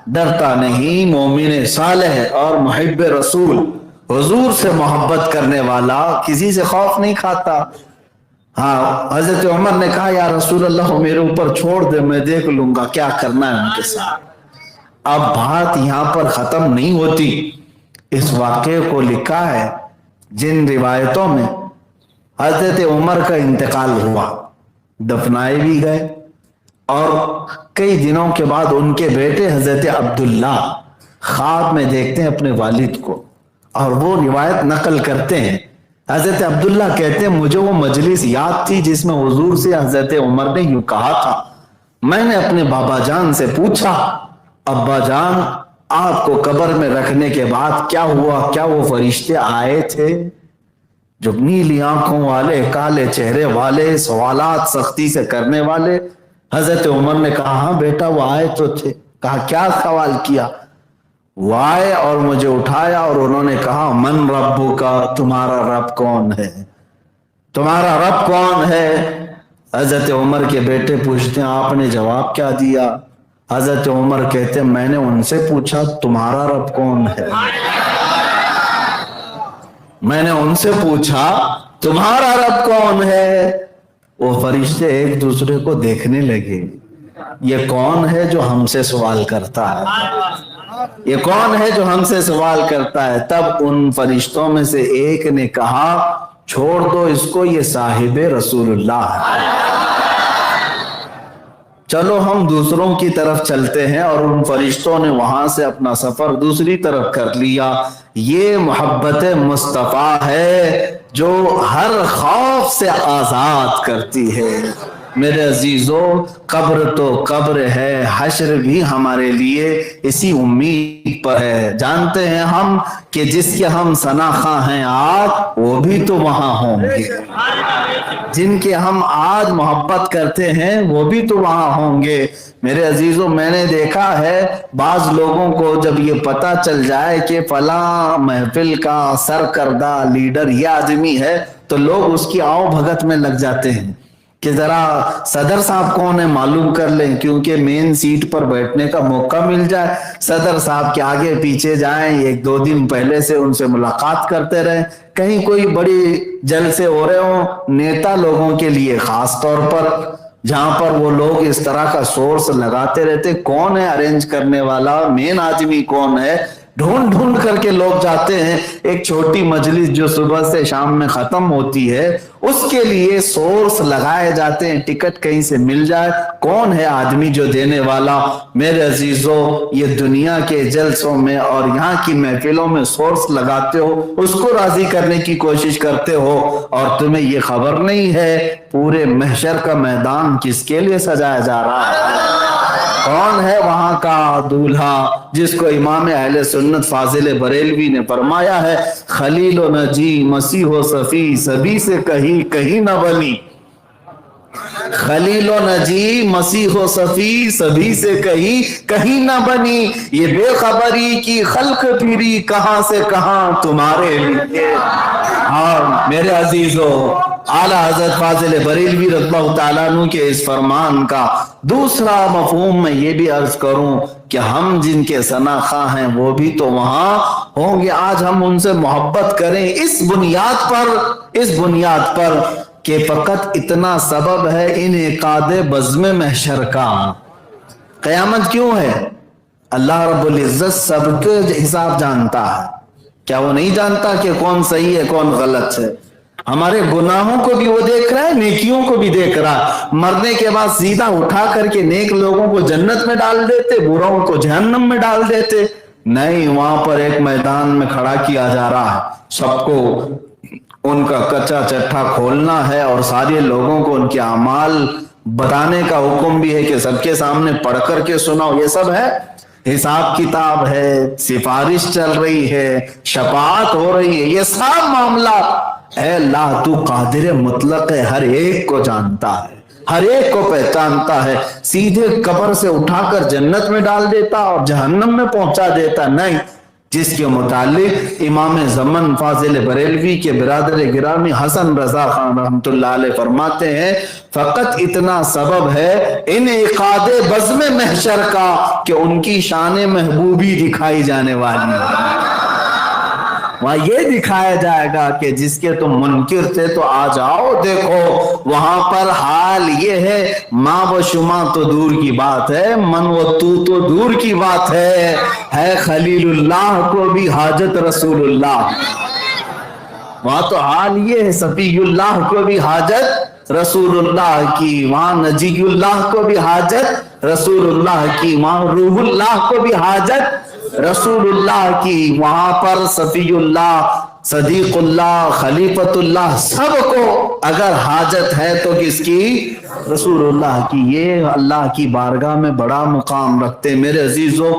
Speaker 1: ڈرتا نہیں، مومن صالح اور محب رسول، حضور سے محبت کرنے والا کسی سے خوف نہیں کھاتا۔ ہاں، حضرت عمر نے کہا یا رسول اللہ میرے اوپر چھوڑ دے، میں دیکھ لوں گا کیا کرنا ہے ان کے ساتھ۔ اب بات یہاں پر ختم نہیں ہوتی، اس واقعے کو لکھا ہے جن روایتوں میں حضرت عمر کا انتقال ہوا، دفنائے بھی گئے، اور کئی دنوں کے بعد ان کے بیٹے حضرت عبداللہ خواب میں دیکھتے ہیں اپنے والد کو، اور وہ روایت نقل کرتے ہیں۔ حضرت عبداللہ کہتے ہیں مجھے وہ مجلس یاد تھی جس میں حضور سے حضرت عمر نے یوں کہا تھا، میں نے اپنے بابا جان سے پوچھا ابا جان آپ کو قبر میں رکھنے کے بعد کیا ہوا؟ کیا وہ فرشتے آئے تھے جو نیلی آنکھوں والے، کالے چہرے والے، سوالات سختی سے کرنے والے؟ حضرت عمر نے کہا ہاں بیٹا وہ آئے تو تھے۔ کہا کیا سوال کیا؟ وہ آئے اور مجھے اٹھایا اور انہوں نے کہا من ربو کا، تمہارا رب کون ہے؟ تمہارا رب کون ہے؟ حضرت عمر کے بیٹے پوچھتے ہیں آپ نے جواب کیا دیا؟ حضرت عمر کہتے ہیں میں نے ان سے پوچھا تمہارا رب کون ہے؟ میں نے ان سے پوچھا تمہارا رب کون ہے؟ وہ فرشتے ایک دوسرے کو دیکھنے لگے، یہ کون ہے جو ہم سے سوال کرتا ہے؟ یہ کون ہے جو ہم سے سوال کرتا ہے؟ تب ان فرشتوں میں سے ایک نے کہا چھوڑ دو اس کو، یہ صاحب رسول اللہ ہے۔ چلو ہم دوسروں کی طرف چلتے ہیں، اور ان فرشتوں نے وہاں سے اپنا سفر دوسری طرف کر لیا۔ یہ محبت مصطفیٰ ہے جو ہر خوف سے آزاد کرتی ہے۔ میرے عزیزو، قبر تو قبر ہے، حشر بھی ہمارے لیے اسی امید پر ہے۔ جانتے ہیں ہم کہ جس کے ہم ثناخواں ہیں آج وہ بھی تو وہاں ہوں گے، جن کے ہم آج محبت کرتے ہیں وہ بھی تو وہاں ہوں گے۔ میرے عزیزو، میں نے دیکھا ہے بعض لوگوں کو جب یہ پتہ چل جائے کہ فلاں محفل کا سرکردہ لیڈر یہ آدمی ہے تو لوگ اس کی آؤ بھگت میں لگ جاتے ہیں کہ ذرا صدر صاحب کون ہے معلوم کر لیں، کیونکہ مین سیٹ پر بیٹھنے کا موقع مل جائے، صدر صاحب کے آگے پیچھے جائیں، ایک دو دن پہلے سے ان سے ملاقات کرتے رہیں، کہیں کوئی بڑی جلسے ہو رہے ہوں نیتا لوگوں کے لیے، خاص طور پر جہاں پر وہ لوگ اس طرح کا سورس لگاتے رہتے کون ہے ارینج کرنے والا، مین آدمی کون ہے، ڈھونڈ ڈھونڈ کر کے لوگ جاتے ہیں۔ ایک چھوٹی مجلس جو صبح سے شام میں ختم ہوتی ہے اس کے لیے سورس لگائے جاتے ہیں، ٹکٹ کہیں سے مل جائے، کون ہے آدمی جو دینے والا۔ میرے عزیزو، یہ دنیا کے جلسوں میں اور یہاں کی محفلوں میں سورس لگاتے ہو، اس کو راضی کرنے کی کوشش کرتے ہو، اور تمہیں یہ خبر نہیں ہے پورے محشر کا میدان کس کے لیے سجایا جا رہا ہے، کون ہے وہاں کا دولہا، جس کو امام اہل سنت فاضل بریلوی نے فرمایا ہے خلیل و نجی مسیح و صفی سبھی سے کہیں نہ بنی، خلیل و نجی مسیح و صفی سبھی سے کہیں نہ بنی، یہ بے خبری کی خلق پھری کہاں سے کہاں تمہارے لیے۔ اور میرے عزیزو، اعلیٰ حضرت فاضل بریلوی رضی اللہ تعالیٰ عنہ کے اس فرمان کا دوسرا مفہوم میں یہ بھی عرض کروں کہ ہم جن کے ثناخواں ہیں وہ بھی تو وہاں ہوں گے۔ آج ہم ان سے محبت کریں اس بنیاد پر کہ فقط اتنا سبب ہے انعقاد بزم محشر کا۔ قیامت کیوں ہے؟ اللہ رب العزت سب کے حساب جانتا ہے، کیا وہ نہیں جانتا کہ کون صحیح ہے کون غلط ہے؟ ہمارے گناہوں کو بھی وہ دیکھ رہا ہے، نیکیوں کو بھی دیکھ رہا ہے۔ مرنے کے بعد سیدھا اٹھا کر کے نیک لوگوں کو جنت میں ڈال دیتے، بروں کو جہنم میں ڈال دیتے؟ نہیں، وہاں پر ایک میدان میں کھڑا کیا جا رہا ہے، سب کو ان کا کچا چٹھا کھولنا ہے اور سارے لوگوں کو ان کے اعمال بتانے کا حکم بھی ہے کہ سب کے سامنے پڑھ کر کے سناؤ۔ یہ سب ہے، حساب کتاب ہے، سفارش چل رہی ہے، شفاعت ہو رہی ہے، یہ سب معاملہ اے اللہ تو قادر مطلق ہے، ہر ایک کو جانتا ہے، ہر ایک کو پہچانتا ہے۔ سیدھے قبر سے اٹھا کر جنت میں ڈال دیتا اور جہنم میں پہنچا دیتا نہیں، جس کے متعلق امام زمن فاضل بریلوی کے برادر گرامی حسن رضا خان رحمۃ اللہ علیہ فرماتے ہیں فقط اتنا سبب ہے انعقاد بزم محشر کا کہ ان کی شان محبوبی دکھائی جانے والی ہے۔ وہاں یہ دکھایا جائے گا کہ جس کے تم منکر تھے تو آ جاؤ دیکھو، وہاں پر حال یہ ہے ماں و شما تو دور کی بات ہے، من و تو دور کی بات ہے خلیل اللہ کو بھی حاجت رسول اللہ۔ وہاں تو حال یہ ہے صفی اللہ کو بھی حاجت رسول اللہ کی، وہاں نجی اللہ کو بھی حاجت رسول اللہ کی، وہاں روح اللہ کو بھی حاجت رسول اللہ کی، وہاں پر صفی اللہ، صدیق اللہ، خلیفت اللہ، سب کو اگر حاجت ہے تو کس کی؟ رسول اللہ کی۔ یہ اللہ کی بارگاہ میں بڑا مقام رکھتے ہیں۔ میرے عزیزو،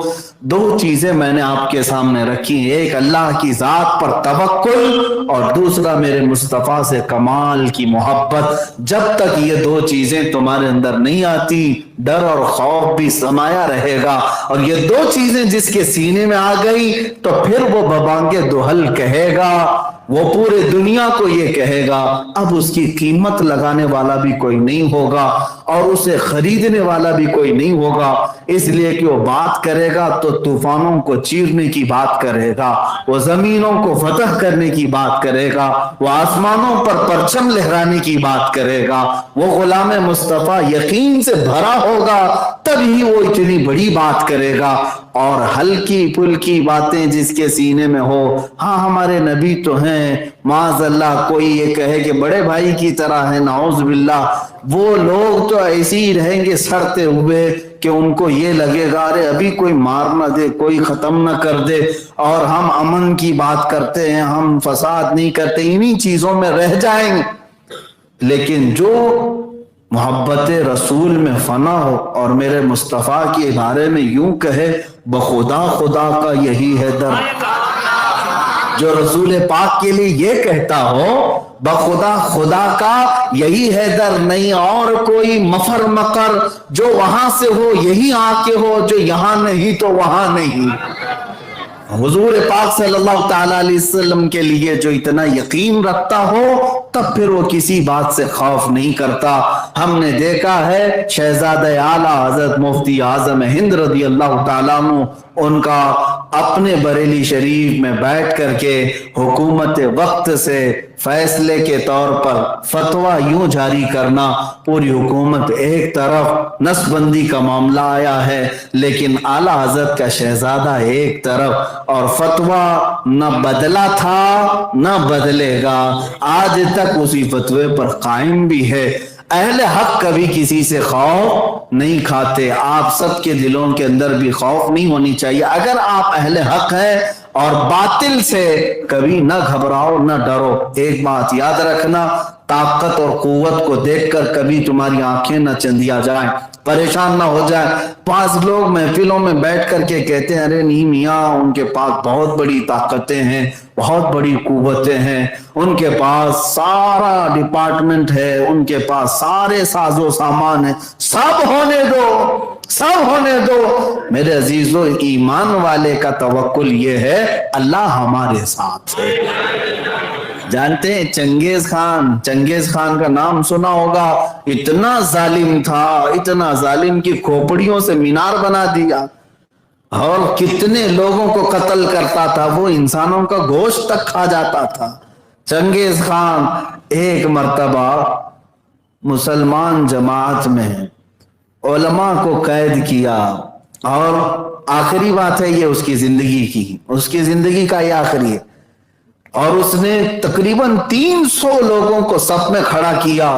Speaker 1: دو چیزیں میں نے آپ کے سامنے رکھی ہیں، ایک اللہ کی ذات پر توکل اور دوسرا میرے مصطفیٰ سے کمال کی محبت۔ جب تک یہ دو چیزیں تمہارے اندر نہیں آتی، ڈر اور خوف بھی سمایا رہے گا، اور یہ دو چیزیں جس کے سینے میں آ گئی تو پھر وہ ببانگ دوحل کہے گا، وہ پورے دنیا کو یہ کہے گا، اب اس کی قیمت لگانے والا بھی کوئی نہیں ہوگا اور اسے خریدنے والا بھی کوئی نہیں ہوگا، اس لیے کہ وہ بات کرے گا تو طوفانوں کو چیرنے کی بات کرے گا، وہ زمینوں کو فتح کرنے کی بات کرے گا، وہ آسمانوں پر پرچم لہرانے کی بات کرے گا، وہ غلام مصطفیٰ یقین سے بھرا ہوگا تبھی وہ اتنی بڑی بات کرے گا۔ اور ہلکی پھلکی باتیں جس کے سینے میں ہو، ہاں ہمارے نبی تو ہیں، معاذ اللہ کوئی یہ کہے کہ بڑے بھائی کی طرح ہے، نعوذ باللہ، وہ لوگ تو ایسے ہی رہیں گے سڑتے ہوئے کہ ان کو یہ لگے گا ارے ابھی کوئی مار نہ دے، کوئی ختم نہ کر دے، اور ہم امن کی بات کرتے ہیں، ہم فساد نہیں کرتے، انہی چیزوں میں رہ جائیں گے۔ لیکن جو محبت رسول میں فنا ہو اور میرے مصطفیٰ کے بارے میں یوں کہے بخدا خدا کا یہی ہے در، جو رسول پاک کے لیے یہ کہتا ہو بخدا خدا کا یہی ہے در، نہیں اور کوئی مفر مقر، جو وہاں سے ہو یہی آ کے ہو، جو یہاں نہیں تو وہاں نہیں۔ حضور پاک صلی اللہ تعالیٰ علیہ وسلم کے لیے جو اتنا یقین رکھتا ہو تب پھر وہ کسی بات سے خوف نہیں کرتا۔ ہم نے دیکھا ہے شہزادہ اعلیٰ حضرت مفتی اعظم ہند رضی اللہ تعالیٰ عنہ، ان کا اپنے بریلی شریف میں بیٹھ کر کے حکومت وقت سے فیصلے کے طور پر فتویٰ یوں جاری کرنا، پوری حکومت ایک طرف، نسب بندی کا معاملہ آیا ہے لیکن اعلیٰ حضرت کا شہزادہ ایک طرف، اور فتویٰ نہ بدلا تھا نہ بدلے گا، آج تک اسی فتوے پر قائم بھی ہے۔ اہل حق کبھی کسی سے خوف نہیں کھاتے، آپ سب کے دلوں کے اندر بھی خوف نہیں ہونی چاہیے۔ اگر آپ اہل حق ہیں اور باطل سے کبھی نہ گھبراؤ نہ ڈرو۔ ایک بات یاد رکھنا، طاقت اور قوت کو دیکھ کر کبھی تمہاری آنکھیں نہ چندیا جائیں، پریشان نہ ہو جائیں۔ بعض لوگ محفلوں میں بیٹھ کر کے کہتے ہیں ارے نہیں میاں ان کے پاس بہت بڑی طاقتیں ہیں، بہت بڑی قوتیں ہیں، ان کے پاس سارا ڈپارٹمنٹ ہے، ان کے پاس سارے ساز و سامان ہے، سب ہونے دو، سب ہونے دو۔ میرے عزیزو، ایمان والے کا توکل یہ ہے اللہ ہمارے ساتھ ہے۔ جانتے ہیں چنگیز خان کا نام سنا ہوگا، اتنا ظالم تھا، اتنا ظالم کی کھوپڑیوں سے مینار بنا دیا اور کتنے لوگوں کو قتل کرتا تھا، وہ انسانوں کا گوشت تک کھا جاتا تھا۔ چنگیز خان ایک مرتبہ مسلمان جماعت میں علماء کو قید کیا، اور آخری بات ہے یہ اس کی زندگی کا یہ آخری ہے، اور اس نے تقریباً 300 لوگوں کو صف میں کھڑا کیا،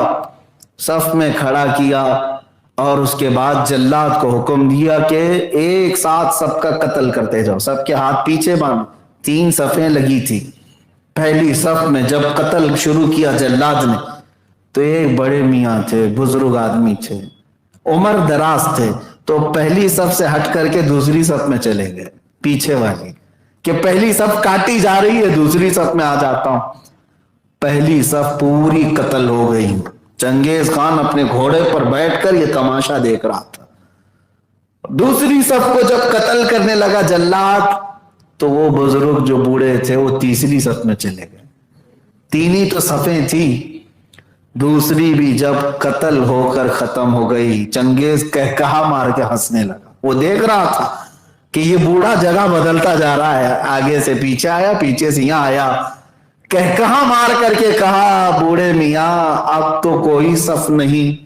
Speaker 1: اور اس کے بعد جلاد کو حکم دیا کہ ایک ساتھ سب کا قتل کرتے جاؤ، سب کے ہاتھ پیچھے باندھو۔ 3 صفیں لگی تھی، پہلی صف میں جب قتل شروع کیا جلاد نے تو ایک بڑے میاں تھے، بزرگ آدمی تھے، عمر دراز تھے، تو پہلی صف سے ہٹ کر کے دوسری صف میں چلے گئے، پیچھے والی، کہ پہلی صف کاٹی جا رہی ہے دوسری صف میں آ جاتا ہوں۔ پہلی صف پوری قتل ہو گئی، چنگیز خان اپنے گھوڑے پر بیٹھ کر یہ تماشا دیکھ رہا تھا۔ دوسری صف کو جب قتل کرنے لگا جلاد تو وہ بزرگ جو بوڑھے تھے وہ تیسری صف میں چلے گئے. 3 ہی تو صفیں تھی، دوسری بھی جب قتل ہو کر ختم ہو گئی، چنگیز کہا مار کے ہنسنے لگا. وہ دیکھ رہا تھا کہ یہ بوڑھا جگہ بدلتا جا رہا ہے، آگے سے پیچھے آیا، پیچھے سے یہاں آیا. کہا مار کر کے کہا بوڑھے میاں اب تو کوئی صف نہیں،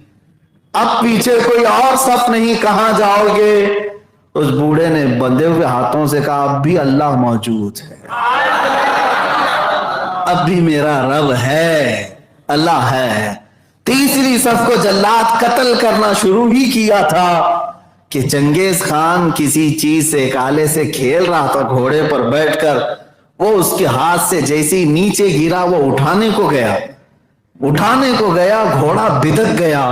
Speaker 1: اب پیچھے کوئی اور صف نہیں، کہاں جاؤ گے؟ اس بوڑھے نے بندھے ہوئے ہاتھوں سے کہا اب بھی اللہ موجود ہے، اب بھی میرا رب ہے، اللہ ہے. تیسری صف کو جلاد قتل کرنا شروع ہی کیا تھا کہ چنگیز خان کسی چیز سے، ایک آلے سے کھیل رہا تھا گھوڑے پر بیٹھ کر. وہ اس کے ہاتھ سے جیسے نیچے گرا، وہ اٹھانے کو گیا، گھوڑا بدک گیا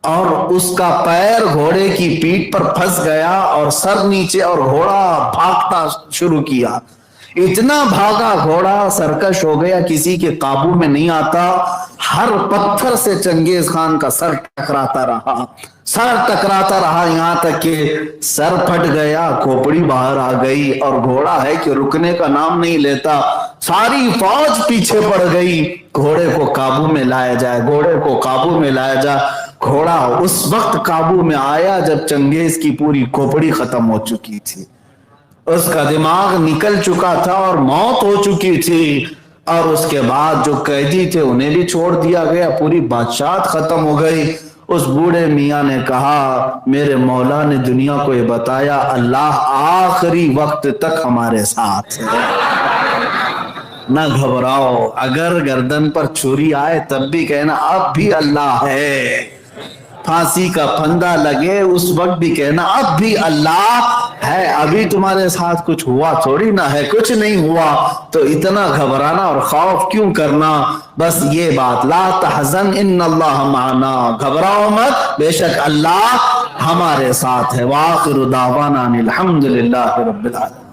Speaker 1: اور اس کا پیر گھوڑے کی پیٹھ پر پھنس گیا اور سر نیچے، اور گھوڑا بھاگتا شروع کیا. اتنا بھاگا گھوڑا سرکش ہو گیا، کسی کے قابو میں نہیں آتا. ہر پتھر سے چنگیز خان کا سر ٹکراتا رہا یہاں تک کہ سر پھٹ گیا، کھوپڑی باہر آ گئی، اور گھوڑا ہے کہ رکنے کا نام نہیں لیتا. ساری فوج پیچھے پڑ گئی، گھوڑے کو قابو میں لایا جائے. گھوڑا اس وقت قابو میں آیا جب چنگیز کی پوری کھوپڑی ختم ہو چکی تھی، اس کا دماغ نکل چکا تھا اور موت ہو چکی تھی. اور اس کے بعد جو قیدی تھے انہیں بھی چھوڑ دیا گیا، پوری بادشاہت ختم ہو گئی. اس بوڑھے میاں نے کہا میرے مولا نے دنیا کو یہ بتایا اللہ آخری وقت تک ہمارے ساتھ ہے، نہ گھبراؤ. اگر گردن پر چھری آئے تب بھی کہنا اب بھی اللہ ہے. پھانسی کا پھندا لگے اس وقت بھی کہنا اب بھی اللہ ہے. ابھی تمہارے ساتھ کچھ ہوا تھوڑی نہ ہے، کچھ نہیں ہوا تو اتنا گھبرانا اور خوف کیوں کرنا؟ بس یہ بات لا تحزن ان اللہ معنا، گھبراؤ مت، بے شک اللہ ہمارے ساتھ ہے. وآخر دعوانا الحمدللہ رب العالمین.